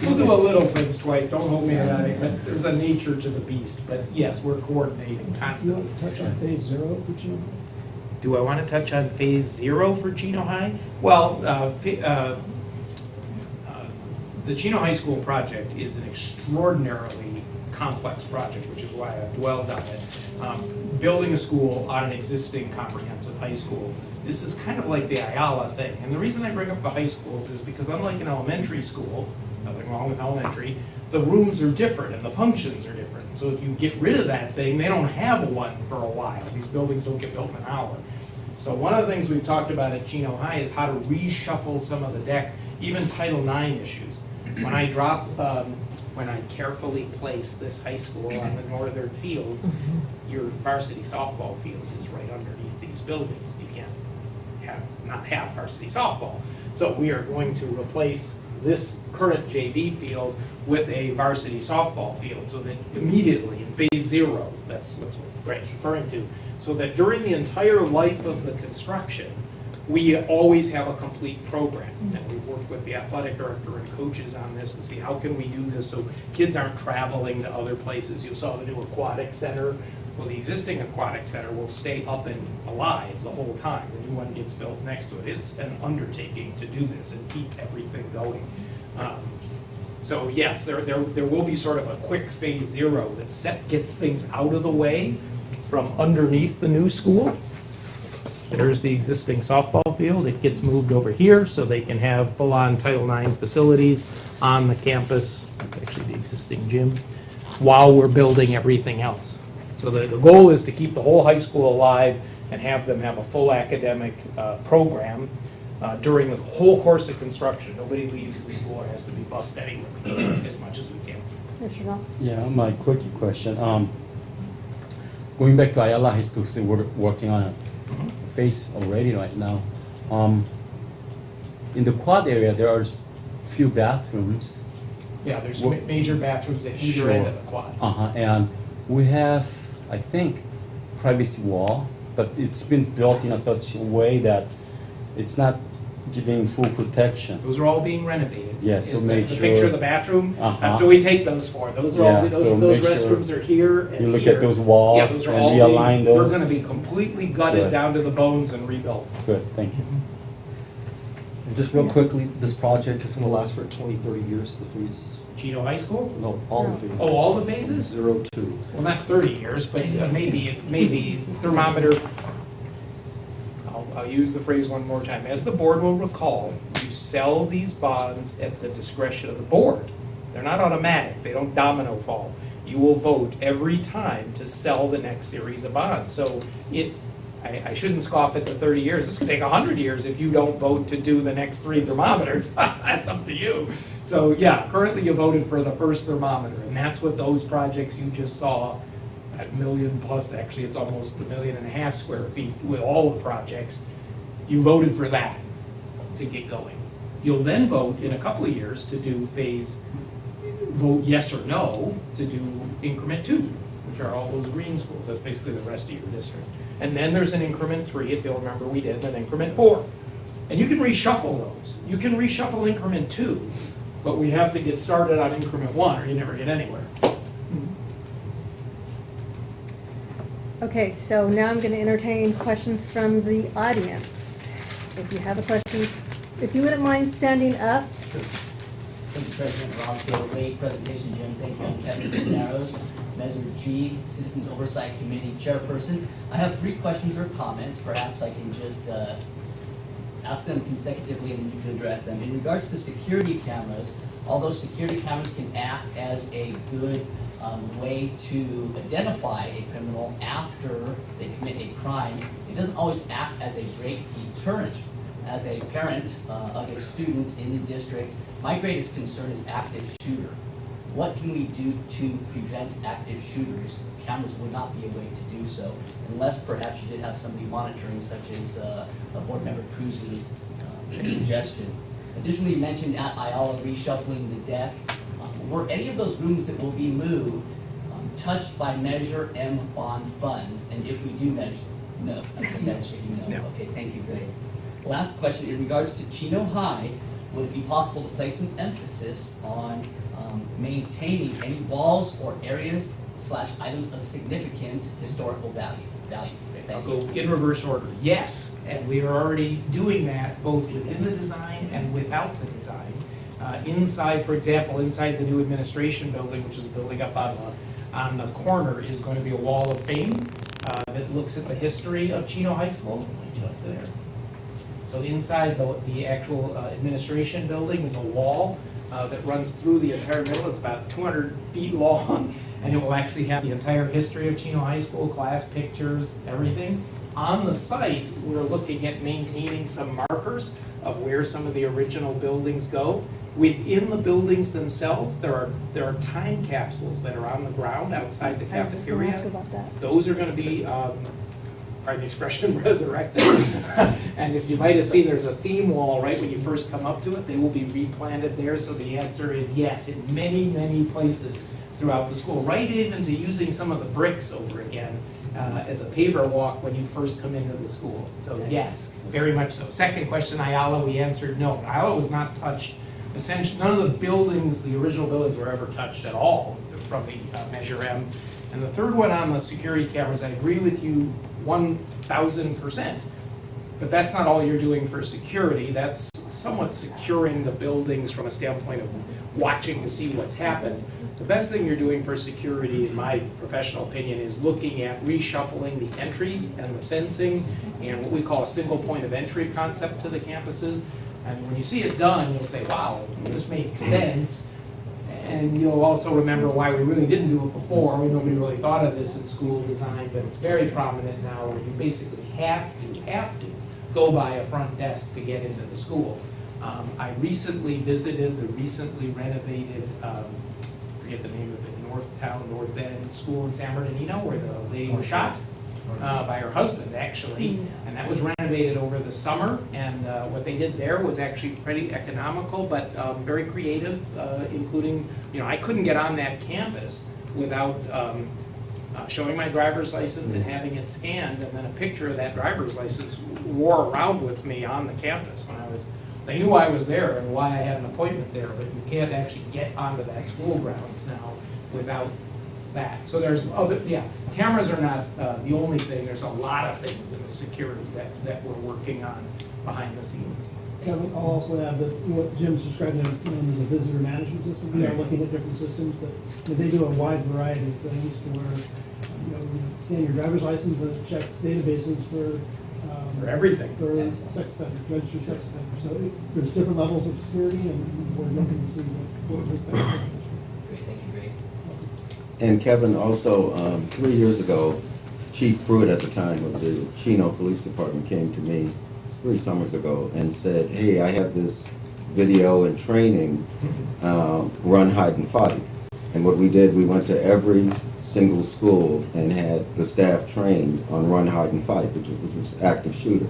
We'll do a little things twice, don't hold me to that, but there's a nature to the beast. But yes, we're coordinating You constantly. want to touch on phase 0, would you? Do I want to touch on phase 0 for Chino High? Well, the Chino High School project is an extraordinarily complex project, which is why I've dwelled on it. Building a school on an existing comprehensive high school, this is kind of like the Ayala thing. And the reason I bring up the high schools is because unlike an elementary school, nothing wrong with elementary, the rooms are different and the functions are different. So if you get rid of that thing, they don't have one for a while. These buildings don't get built in an hour. So one of the things we've talked about at Chino High is how to reshuffle some of the deck, even Title IX issues. When I carefully place this high school on the northern fields, your varsity softball field is right underneath these buildings. You can't not have varsity softball. So we are going to replace this current JV field with a varsity softball field, so that immediately in phase 0, that's what Greg's referring to, so that during the entire life of the construction, we always have a complete program. And we've worked with the athletic director and coaches on this to see how can we do this so kids aren't traveling to other places. You saw the new aquatic center. Well, the existing aquatic center will stay up and alive the whole time. The new one gets built next to it. It's an undertaking to do this and keep everything going. So yes, there will be sort of a quick phase 0 that gets things out of the way from underneath the new school. There's the existing softball field. It gets moved over here so they can have full-on Title IX facilities on the campus. That's actually the existing gym, while we're building everything else. So the goal is to keep the whole high school alive and have them have a full academic program during the whole course of construction. Nobody leaves the school or has to be bused anywhere as much as we can. Mr. Null? Yeah, my quickie question. Going back to Ayala High School, so we're working on a phase already right now. In the quad area, there are few bathrooms. Yeah, there's Well, major bathrooms at either sure. end of the quad. And we have, I think, privacy wall, but it's been built in a such a way that it's not giving full protection. Those are all being renovated. Yes, so Is make the sure- picture of the bathroom, Uh-huh. that's what we take those for. Those are all, Yeah, so those make sure restrooms are here and You look here. at those walls Yeah, those are and all realign being- We're those. gonna be completely gutted Good. down to the bones and rebuilt. Good, thank you. And just real quickly, this project is going to last for 20, 30 years, the phases. Chino High School? No, all the phases. Oh, all the phases? 0, 2. Well, not 30 years, but maybe thermometer. I'll use the phrase one more time. As the board will recall, you sell these bonds at the discretion of the board. They're not automatic, they don't domino fall. You will vote every time to sell the next series of bonds. So I shouldn't scoff at the 30 years. This could take 100 years if you don't vote to do the next 3 thermometers. That's up to you. So yeah, currently you voted for the first thermometer, and that's what those projects you just saw, at million plus, actually it's almost 1.5 million square feet with all the projects. You voted for that to get going. You'll then vote in a couple of years to do vote yes or no to do increment 2, which are all those green schools. That's basically the rest of your district. And then there's an increment 3, if you'll remember we did, an increment 4. And you can reshuffle those. You can reshuffle increment 2, but we have to get started on increment 1 or you never get anywhere. Okay, so now I'm going to entertain questions from the audience. If you have a question, if you wouldn't mind standing up. Thank you, President Rob, for a great presentation, Jim. Thank you, Kevin Cisneros, Measure G, Citizens Oversight Committee Chairperson. I have 3 questions or comments. Perhaps I can just ask them consecutively and then you can address them. In regards to security cameras, although security cameras can act as a good way to identify a criminal after they commit a crime, it doesn't always act as a great deterrent. As a parent of a student in the district, my greatest concern is active shooter. What can we do to prevent active shooters? Cameras would not be a way to do so, unless perhaps you did have somebody monitoring, such as Board Member Cruz's suggestion. Additionally, you mentioned at Ayala reshuffling the deck. Were any of those rooms that will be moved touched by Measure M bond funds? And if we do measure, no. I said that's shaking no. Okay, thank you, Greg. Last question, in regards to Chino High, would it be possible to place some emphasis on maintaining any walls or areas / items of significant historical value? I'll go in reverse order. Yes, and we are already doing that both within the design and without the design. Inside, for example, inside the new administration building, which is a building up on the corner, is going to be a wall of fame that looks at the history of Chino High School. Up there. So inside the actual administration building is a wall that runs through the entire middle. It's about 200 feet long, and it will actually have the entire history of Chino High School, class pictures, everything. On the site, we're looking at maintaining some markers of where some of the original buildings go. Within the buildings themselves, there are time capsules that are on the ground outside the I was just going to ask cafeteria. about that. Those are going to be, pardon the expression, resurrected. And if you might have seen, there's a theme wall right when you first come up to it. They will be replanted there. So the answer is yes, in many, many places throughout the school. Right even to using some of the bricks over again as a paver walk when you first come into the school. So yes, very much so. Second question, Ayala, we answered no. Ayala was not touched. Essentially, none of the buildings, the original buildings, were ever touched at all from the Measure M. And the third one on the security cameras, I agree with you 1,000%. But that's not all you're doing for security. That's somewhat securing the buildings from a standpoint of watching to see what's happened. The best thing you're doing for security, in my professional opinion, is looking at reshuffling the entries and the fencing and what we call a single point of entry concept to the campuses. And when you see it done, you'll say, wow, this makes sense. And you'll also remember why we really didn't do it before. Nobody really thought of this in school design, but it's very prominent now where you basically have to go by a front desk to get into the school. I recently visited the recently renovated, forget the name of it, North End School in San Bernardino, where the lady was shot by her husband, actually. And that was renovated over the summer. And what they did there was actually pretty economical, but very creative, including, I couldn't get on that campus without showing my driver's license and having it scanned, and then a picture of that driver's license wore around with me on the campus when they knew I was there and why I had an appointment there, but you can't actually get onto that school grounds now without that. So there's other, cameras are not the only thing. There's a lot of things in the security that we're working on behind the scenes. Kevin, I'll also add that what Jim's describing as the visitor management system. We are looking at different systems that they do a wide variety of things to where you scan your driver's license and it checks databases for For everything. For sex offenders, registered sex offenders. So there's different levels of security, and we're looking to see what would make that. Great, thank you, great. And Kevin, also, 3 years ago, Chief Pruitt at the time of the Chino Police Department came to me 3 summers ago and said, hey, I have this video and training, run, hide, and fight. And what we did, we went to every single school and had the staff trained on run, hide, and fight, which was active shooter.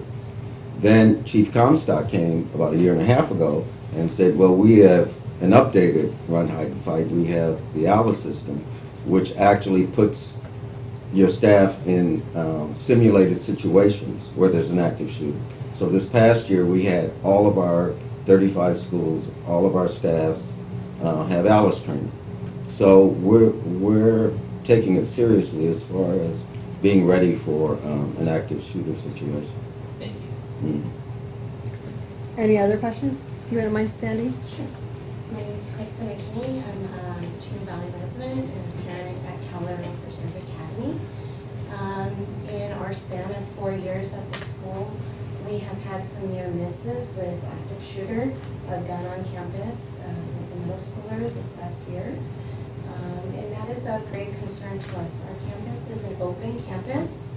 Then Chief Comstock came about 1.5 years ago and said, well, we have an updated run, hide, and fight. We have the ALICE system, which actually puts your staff in simulated situations where there's an active shooter. So this past year, we had all of our 35 schools, all of our staffs have ALICE training. So we're taking it seriously as far as being ready for an active shooter situation. Thank you. Any other questions? You don't mind standing? Sure. My name is Krista McKinney. I'm a Chino Valley resident and parent at Keller Preserve Academy. In our span of 4 years at the school, we have had some near misses with active shooter, a gun on campus with a middle schooler this last year. And that is of great concern to us. Our campus is an open campus.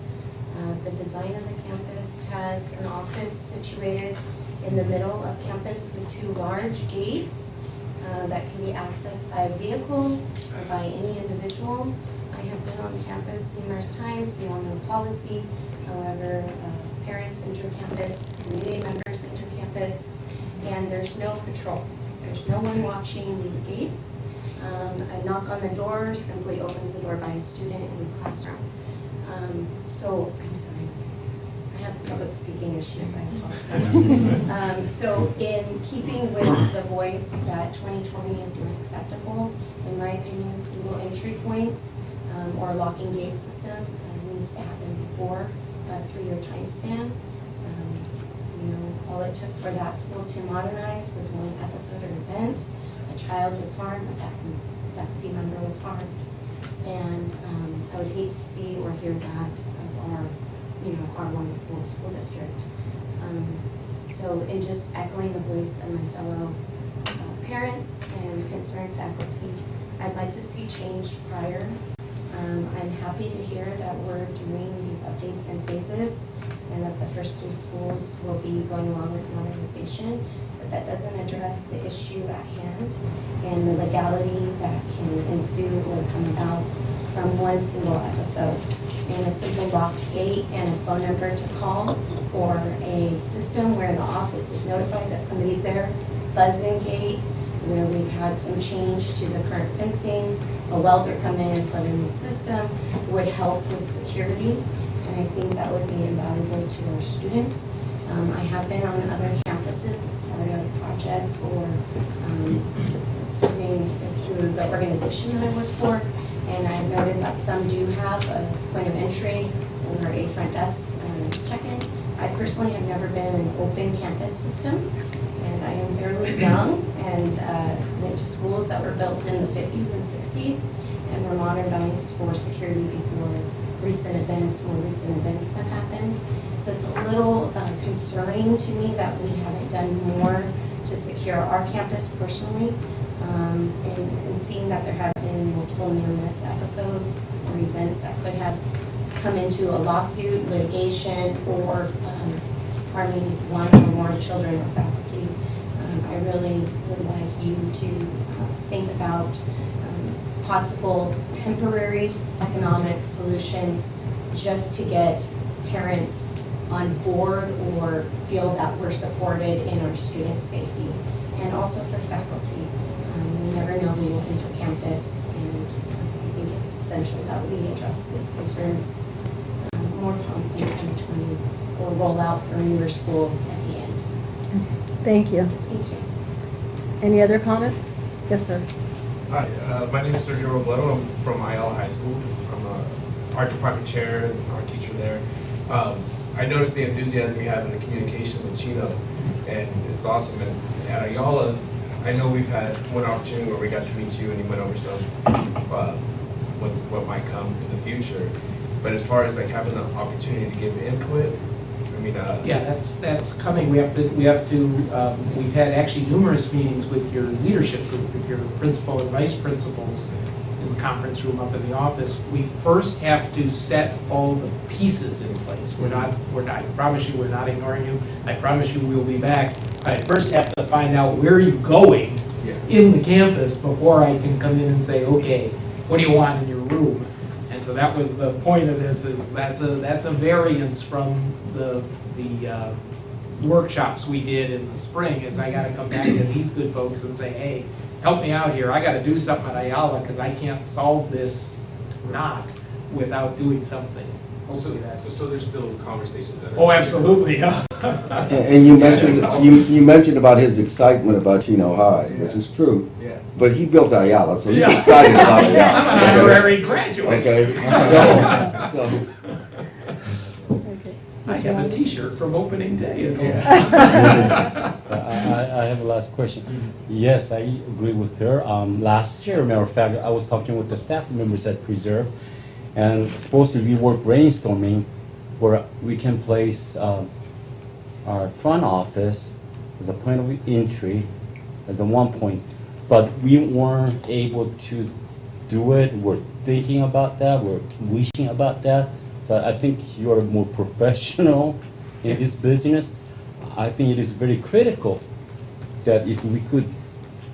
The design of the campus has an office situated in the middle of campus with 2 large gates that can be accessed by a vehicle or by any individual. I have been on campus numerous times. We all know policy. However, parents enter campus, community members enter campus, and there's no patrol. There's no one watching these gates. A knock on the door simply opens the door by a student in the classroom. So, I'm sorry, I have public speaking issues, I apologize. So in keeping with the voice that 2020 is unacceptable, in my opinion, single entry points or locking gate system needs to happen before a 3-year time span. You know, all it took for that school to modernize was one episode or event. A child was harmed, a faculty member was harmed. And I would hate to see or hear that of our, you know, our wonderful school district. So in just echoing the voice of my fellow parents and concerned faculty, I'd like to see change prior. I'm happy to hear that we're doing these updates in phases and that the first 3 schools will be going along with modernization, but that doesn't address the issue at hand and the legality that can ensue or come about from one single episode. And a simple locked gate and a phone number to call, or a system where the office is notified that somebody's there, buzzing gate, where we've had some change to the current fencing, a welder come in and put in the system, would help with security, and I think that would be invaluable to our students. I have been on other campuses as part of projects or serving through the organization that I work for, and I've noted that some do have a point of entry or a front desk check-in. I personally have never been in an open campus system, and I am fairly young and went to schools that were built in the 50s and 60s and were modernized for security before recent events have happened. So it's a little concerning to me that we haven't done more to secure our campus personally, and seeing that there have been multiple near-miss episodes or events that could have come into a lawsuit, litigation, or harming one or more children or faculty. I really would like you to think about possible temporary economic solutions just to get parents on board or feel that we're supported in our students' safety, and also for faculty. We never know who will enter campus, and I think it's essential that we address these concerns more promptly in 2020 or roll out for a newer school at the end. Thank you. Thank you. Any other comments? Yes, sir. Hi, my name is Sergio Robledo. I'm from Ayala High School. I'm a art department chair and art teacher there. I noticed the enthusiasm you have in the communication with Chino, and it's awesome. And at Ayala, I know we've had one opportunity where we got to meet you and you went over some what might come in the future. But as far as like having the opportunity to give input, I mean, Yeah, that's coming. We've had actually numerous meetings with your leadership group, with your principal and vice principals in the conference room up in the office. We first have to set all the pieces in place. I promise you, we're not ignoring you. I promise you we'll be back. I first have to find out where you're going in the campus before I can come in and say, okay, what do you want in your room? And so that was the point of this, is that's a variance from the workshops we did in the spring, is I gotta come back to these good folks and say, hey, help me out here, I gotta do something at Ayala, because I can't solve this knot without doing something. Hopefully that. so there's still conversations that are. Oh, absolutely, yeah. And you mentioned, you mentioned about his excitement about Chino High, which is true. Yeah. But he built Ayala, so he's excited about Ayala. I'm an honorary graduate. Okay, so, Okay. I have a T-shirt from opening day. I have a last question. Yes, I agree with her. Last year, matter of fact, I was talking with the staff members at Preserve, and supposedly we were brainstorming where we can place our front office as a point of entry, as a one point, but we weren't able to do it. We're thinking about that, we're wishing about that, but I think you're more professional in this business. I think it is very critical that if we could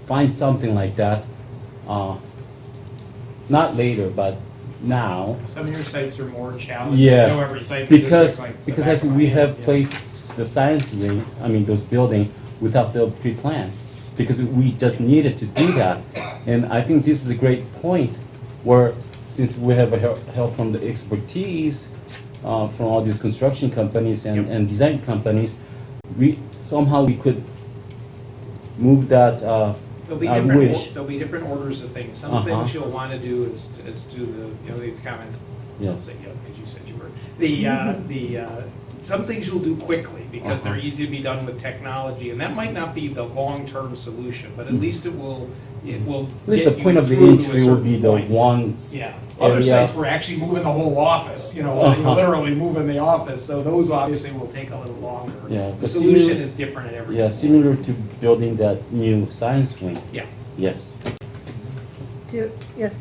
find something like that, not later, but now. Some of your sites are more challenging. Yes, I know every site in the district's like the because back as of my we hand, have yeah. placed the science wing, I mean those buildings without the pre-plan, because we just needed to do that. And I think this is a great point where, since we have help from the expertise from all these construction companies and design companies, we could move that. There'll be I different, wish. there'll be different orders of things. Some Uh-huh. things you'll want to do is do the, these comment. I'll Yes. say because you said you were. Some things you'll do quickly because they're easy to be done with technology, and that might not be the long-term solution, but at least it will At least get the point you of the through to a entry will be certain the point. ones. Yeah, other area. sites were actually moving the whole office, you're literally moving the office, so those obviously will take a little longer. Yeah, The but solution similar- is different at every Yeah, school. similar to building that new science wing. Yeah. Yes. Yes.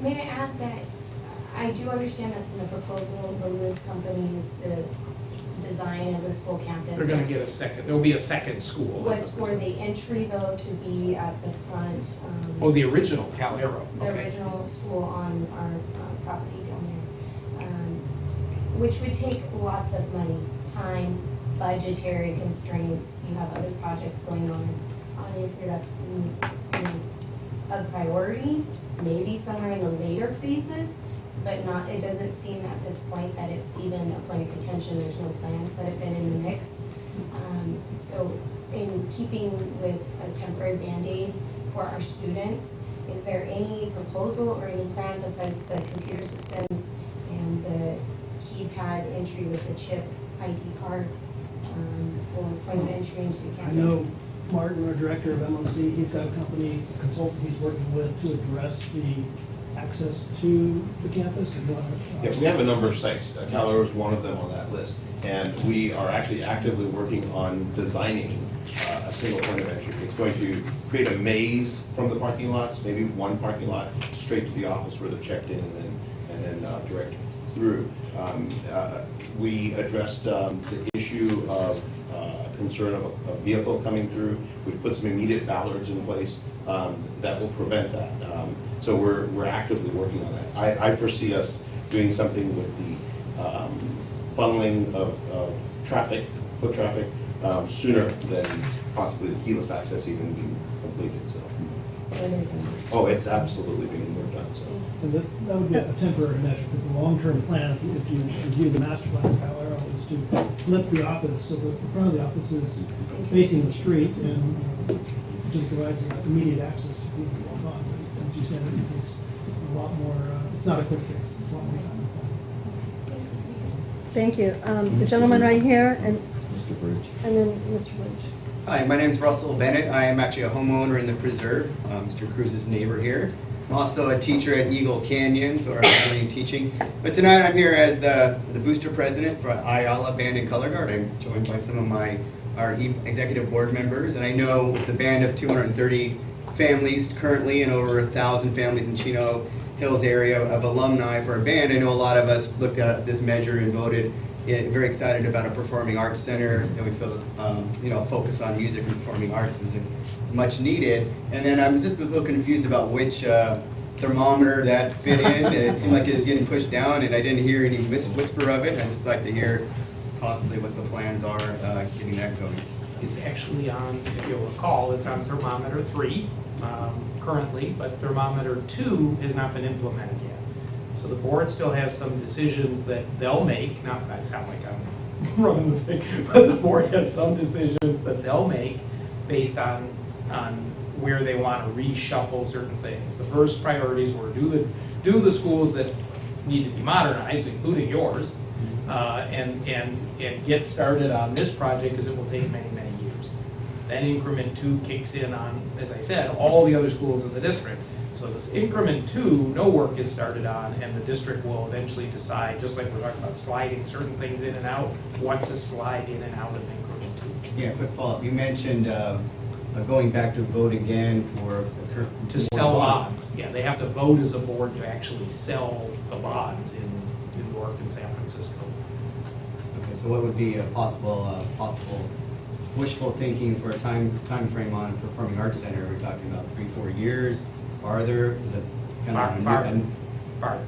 May I add that I do understand that's in the proposal, the Lewis Company's design of the school campus. They're gonna get there'll be a second school. Was for the entry though to be at the front. Oh, the original Calero, The okay. original school on our property down there, which would take lots of money, time, budgetary constraints. You have other projects going on. Obviously, that's a priority, maybe somewhere in the later phases, but not, it doesn't seem at this point that it's even a point of contention. There's no plans that have been in the mix. So in keeping with a temporary Band-Aid for our students, is there any proposal or any plan besides the computer systems and the keypad entry with the chip ID card for point of entry into campus? I know Martin, our director of MOC, he's got a company, a consultant he's working with to address the access to the campus. Yeah, we have a number of sites. Calero is one of them on that list. And we are actually actively working on designing a single point of entry. It's going to create a maze from the parking lots, maybe one parking lot straight to the office where they're checked in and then direct through. We addressed the issue of concern of a vehicle coming through. We've put some immediate ballards in place that will prevent that. So we're actively working on that. I foresee us doing something with the funneling of traffic, foot traffic, sooner than possibly the keyless access even being completed, so. So it isn't. Oh, it's absolutely being worked on, so. And that would be a temporary measure, because the long-term plan, if you review the master plan of Calero, is to flip the office, so that the front of the office is facing the street, and it just provides immediate access to people who walk on. But as you said, it takes a lot more, it's not a quick fix, it's a lot more time. Thank you. The gentleman right here, and Mr. Bridge. then Mr. Bridge. Hi, my name is Russell Bennett. I am actually a homeowner in the Preserve, Mr. Cruz's neighbor here. I'm also a teacher at Eagle Canyon, so I'm doing teaching. But tonight I'm here as the booster president for Ayala Band and Color Guard. I'm joined by some of our executive board members, and I know the band of 230 families currently and over 1,000 families in Chino Hills area of alumni for a band. I know a lot of us looked at this measure and voted very excited about a performing arts center, and we feel focus on music and performing arts was much needed. And then I was a little confused about which thermometer that fit in. It seemed like it was getting pushed down, and I didn't hear any whisper of it. I'd just like to hear possibly what the plans are getting that going. It's actually on, if you'll recall, it's on thermometer 3 currently, but thermometer 2 has not been implemented yet. So the board still has some decisions that they'll make, not that sound like I'm running the thing, but the board has some decisions that they'll make based on where they want to reshuffle certain things. The first priorities were do the schools that need to be modernized, including yours, and get started on this project because it will take many, many years. Then increment 2 kicks in on, as I said, all the other schools in the district. So this increment 2, no work is started on, and the district will eventually decide, just like we're talking about sliding certain things in and out, what to slide in and out of increment 2. Yeah, quick follow-up. You mentioned going back to vote again for To sell bonds. Yeah, they have to vote as a board to actually sell the bonds in New York and San Francisco. Okay, so what would be a possible wishful thinking for a time frame on performing arts center? Are we talking about 3-4 years? Farther? Is it kind of farther.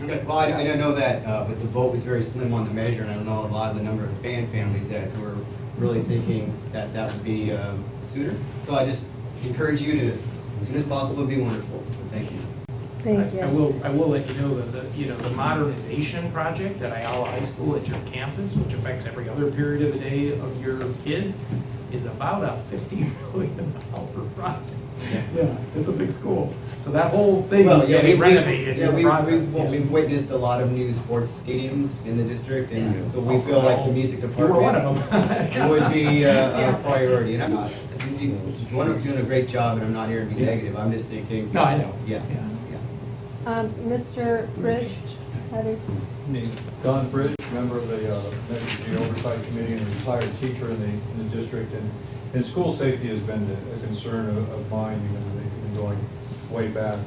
Okay, well, I don't know that, but the vote was very slim on the measure, and I don't know a lot of the number of band families that were really thinking that that would be sooner. So I just encourage you to, as soon as possible, would be wonderful. Thank you. Thank you. I will let you know that the modernization project at Ayala High School at your campus, which affects every other period of the day of your kid, is about a $50 million project. Yeah, it's a big school. So that whole thing is getting renovated in the process. We've witnessed a lot of new sports stadiums in the district, and so we feel like the music You were one of department them. would be a priority. And I'm not, one of you doing a great job, and I'm not here to be negative. I'm just thinking. No, I know. Yeah. Mr. Fridge, Don Bridge, member of the Measure G Oversight Committee and a retired teacher in the district. And school safety has been a concern of mine, even going way back.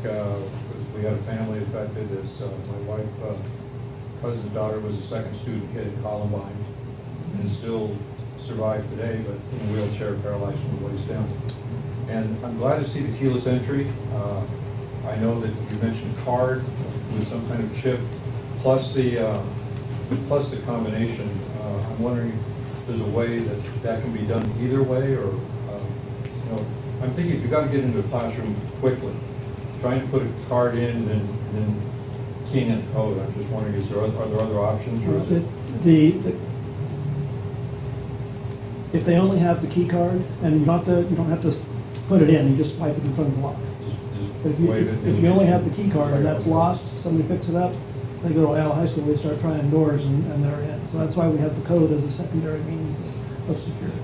We had a family affected as my wife, cousin's daughter was a second student hit at Columbine and still survived today, but in a wheelchair, paralyzed from the waist down. And I'm glad to see the keyless entry. I know that you mentioned card with some kind of chip, plus the combination. I'm wondering if there's a way that can be done either way, or I'm thinking if you've got to get into a classroom quickly, trying to put a card in and then keying in a code. I'm just wondering, are there other options? Or is it If they only have the key card, and you don't have to put it in, you just swipe it in front of the lock. But if you only have the key card and that's lost, somebody picks it up, they go to Ayala High School, they start trying doors and they're in. So that's why we have the code as a secondary means of security.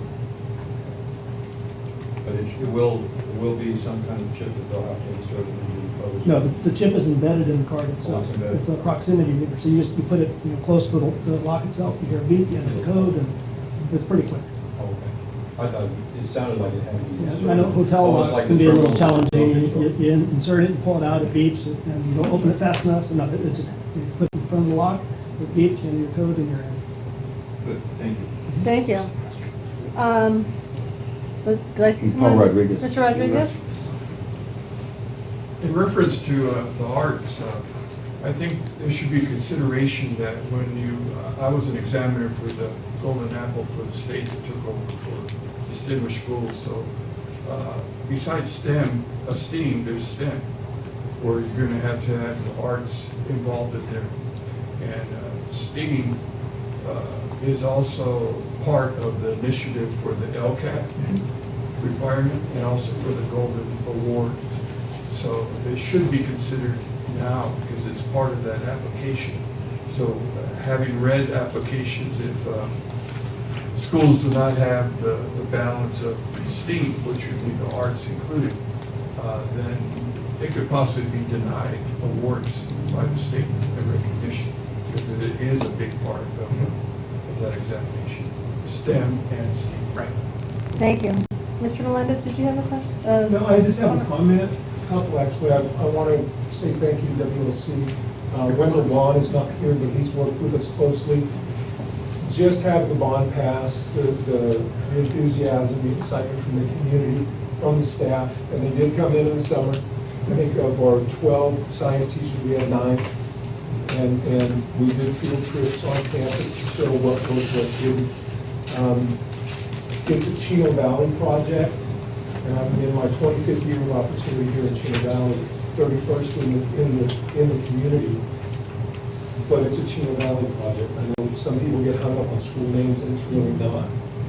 But it will be some kind of chip that they'll have to insert into the code. No, the chip is embedded in the card itself. it's embedded. It's a proximity meter. So you put it close to the lock itself, you hear a beep, you enter the code, and it's pretty clear. Okay. I thought it sounded like it had to be inserted. Yeah, I know hotel Almost locks like can the be a little terminal challenging. grocery store. You insert it and pull it out, it beeps, and you don't open it fast enough, so no, it just, you put it in front of the lock, it beeps, you enter your code, and you're in. Good, thank you. thank you. Did I see Paul someone? Rodriguez. Mr. Rodriguez? In reference to the arts, I think there should be consideration that when I was an examiner for the Golden Apple for the state that took over for distinguished schools. So besides STEM, there's STEM, where you're going to have the arts involved in there. And STEAM is also part of the initiative for the LCAT requirement and also for the Golden Award. So it should be considered now because it's part of that application. So having read applications, if schools do not have the balance of STEAM, which would be the arts included, then they could possibly be denied awards by the state and recognition, because it is a big part of that examination, STEM and STEAM. Right. Thank you. Mr. Melendez, did you have a question? No, I just have a comment, a couple actually. I want to say thank you to WLC. Wendell Vaughn is not here, but he's worked with us closely. Just have the bond passed, the enthusiasm, the excitement from the community, from the staff, and they did come in the summer. I think of our 12 science teachers, we had 9. And we did field trips on campus to show what worked, what didn't. It's a Chino Valley project, and I'm in my 25th year of opportunity here in Chino Valley, 31st in the community. But it's a Chino Valley project. I know some people get hung up on school names, and it's really not.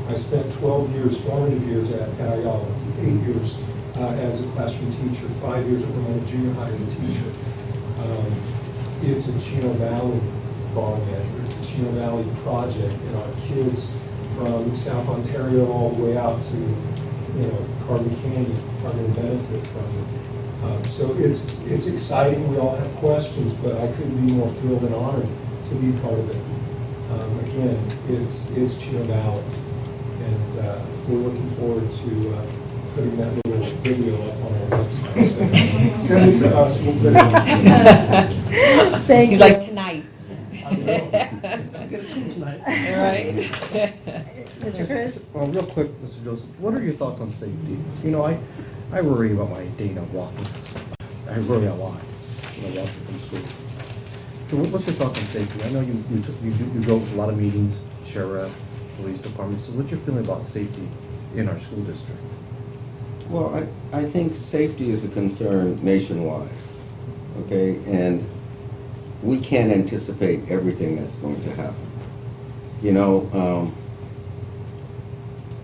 I spent 12 years, formative years at Ayala, 8 years as a classroom teacher, 5 years at Ramona Junior High as a teacher. It's a Chino Valley bond measure. It's a Chino Valley project, and our kids from South Ontario all the way out to, Carbon Canyon are going to benefit from it. So it's exciting. We all have questions, but I couldn't be more thrilled and honored to be part of it. Again, it's Chino Valley, and we're looking forward to putting that little video up on our website. So send it to us. We'll put it on. Thank He's you. like, tonight. I'll get it to you tonight. All right. Mr. Chris? Real quick, Mr. Joseph, what are your thoughts on safety? I worry about my Dana walking. I worry a lot, walking from school. So what's your thoughts on safety? I know you go to a lot of meetings, sheriff, police department. So what's your feeling about safety in our school district? Well, I think safety is a concern nationwide, okay? And we can't anticipate everything that's going to happen.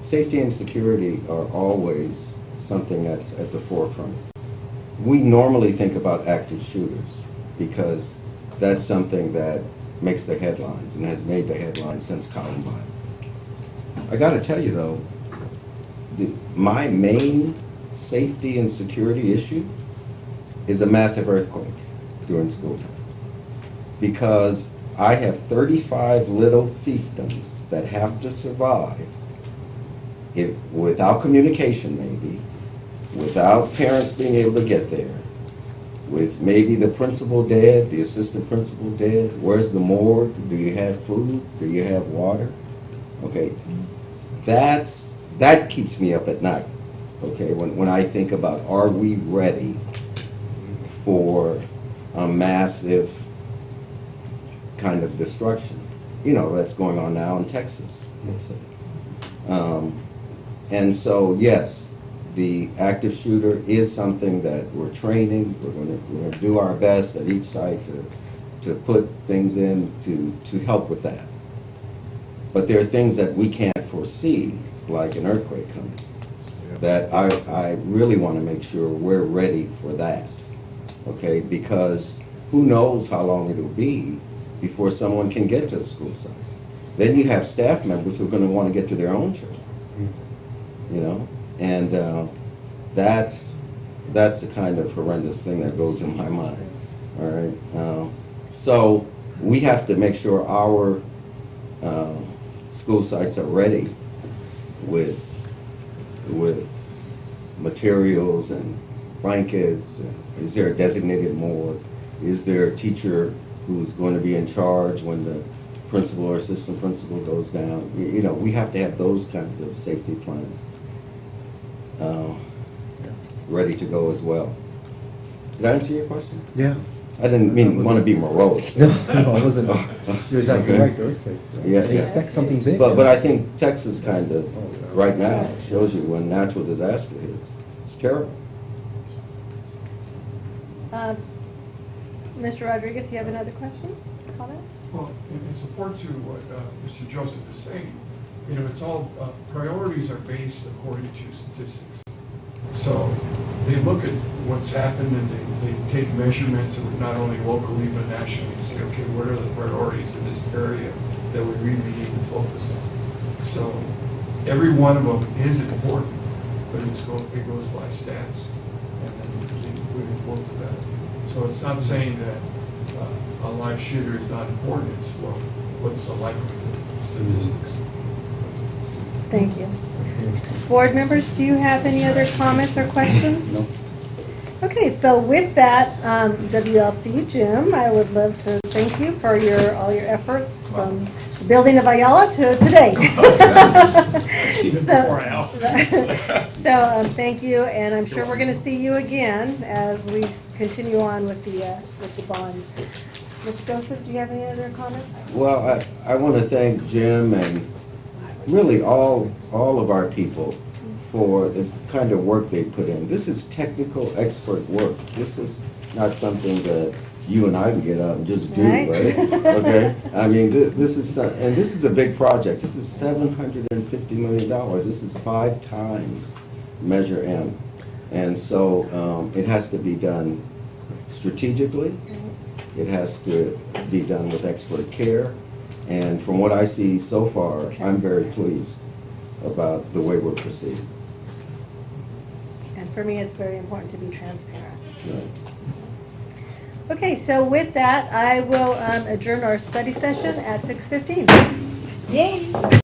Safety and security are always something that's at the forefront. We normally think about active shooters because that's something that makes the headlines and has made the headlines since Columbine. I gotta tell you though, my main safety and security issue is a massive earthquake during school time. Because I have 35 little fiefdoms that have to survive without communication maybe, without parents being able to get there, with maybe the principal dead, the assistant principal dead, where's the morgue, do you have food, do you have water? Okay, that keeps me up at night, okay, when I think about are we ready for a massive kind of destruction, that's going on now in Texas, let's say. And so, yes, the active shooter is something that we're training. We're going to do our best at each site to put things in to help with that. But there are things that we can't foresee, like an earthquake coming, that I really want to make sure we're ready for that, okay? Because who knows how long it'll be before someone can get to the school site. Then you have staff members who are going to want to get to their own children, and that's the kind of horrendous thing that goes in my mind, all right? So we have to make sure our school sites are ready with materials and blankets. And is there a designated morgue? Is there a teacher who's going to be in charge when the principal or assistant principal goes down? We have to have those kinds of safety plans ready to go as well. Did I answer your question? Yeah. I didn't want to be morose. No, I wasn't. You're exactly Okay. right, the earthquake. Yeah, They yeah. expect something big. But I think Texas kind of, right now, shows you when natural disaster hits. It's terrible. Mr. Rodriguez, you have another question, comment? Well, in support to what Mr. Joseph is saying, it's all, priorities are based according to statistics. So they look at what's happened and they take measurements, not only locally but nationally, and say, okay, what are the priorities in this area that we really need to focus on? So every one of them is important, but it goes by stats, and then we work with that. So it's not saying that a live shooter is not important, it's, well, what's the likelihood statistics? Thank you. Board members, do you have any other comments or questions? No. Okay, so with that, WLC, Jim, I would love to thank you for all your efforts from the building of Ayala to today. Even before Ayala. So, thank you, and I'm sure we're going to see you again as we continue on with the bonds. Mr. Joseph, do you have any other comments? Well, I want to thank Jim and really all of our people for the kind of work they put in. This is technical expert work. This is not something that you and I can get out and just do, Right. right? Okay? I mean, this is a big project. This is $750 million. This is 5 times Measure M. And so it has to be done strategically. It has to be done with expert care. And from what I see so far, I'm very pleased about the way we're proceeding. And for me, it's very important to be transparent. Right. Okay, so with that, I will adjourn our study session at 6:15. Yay!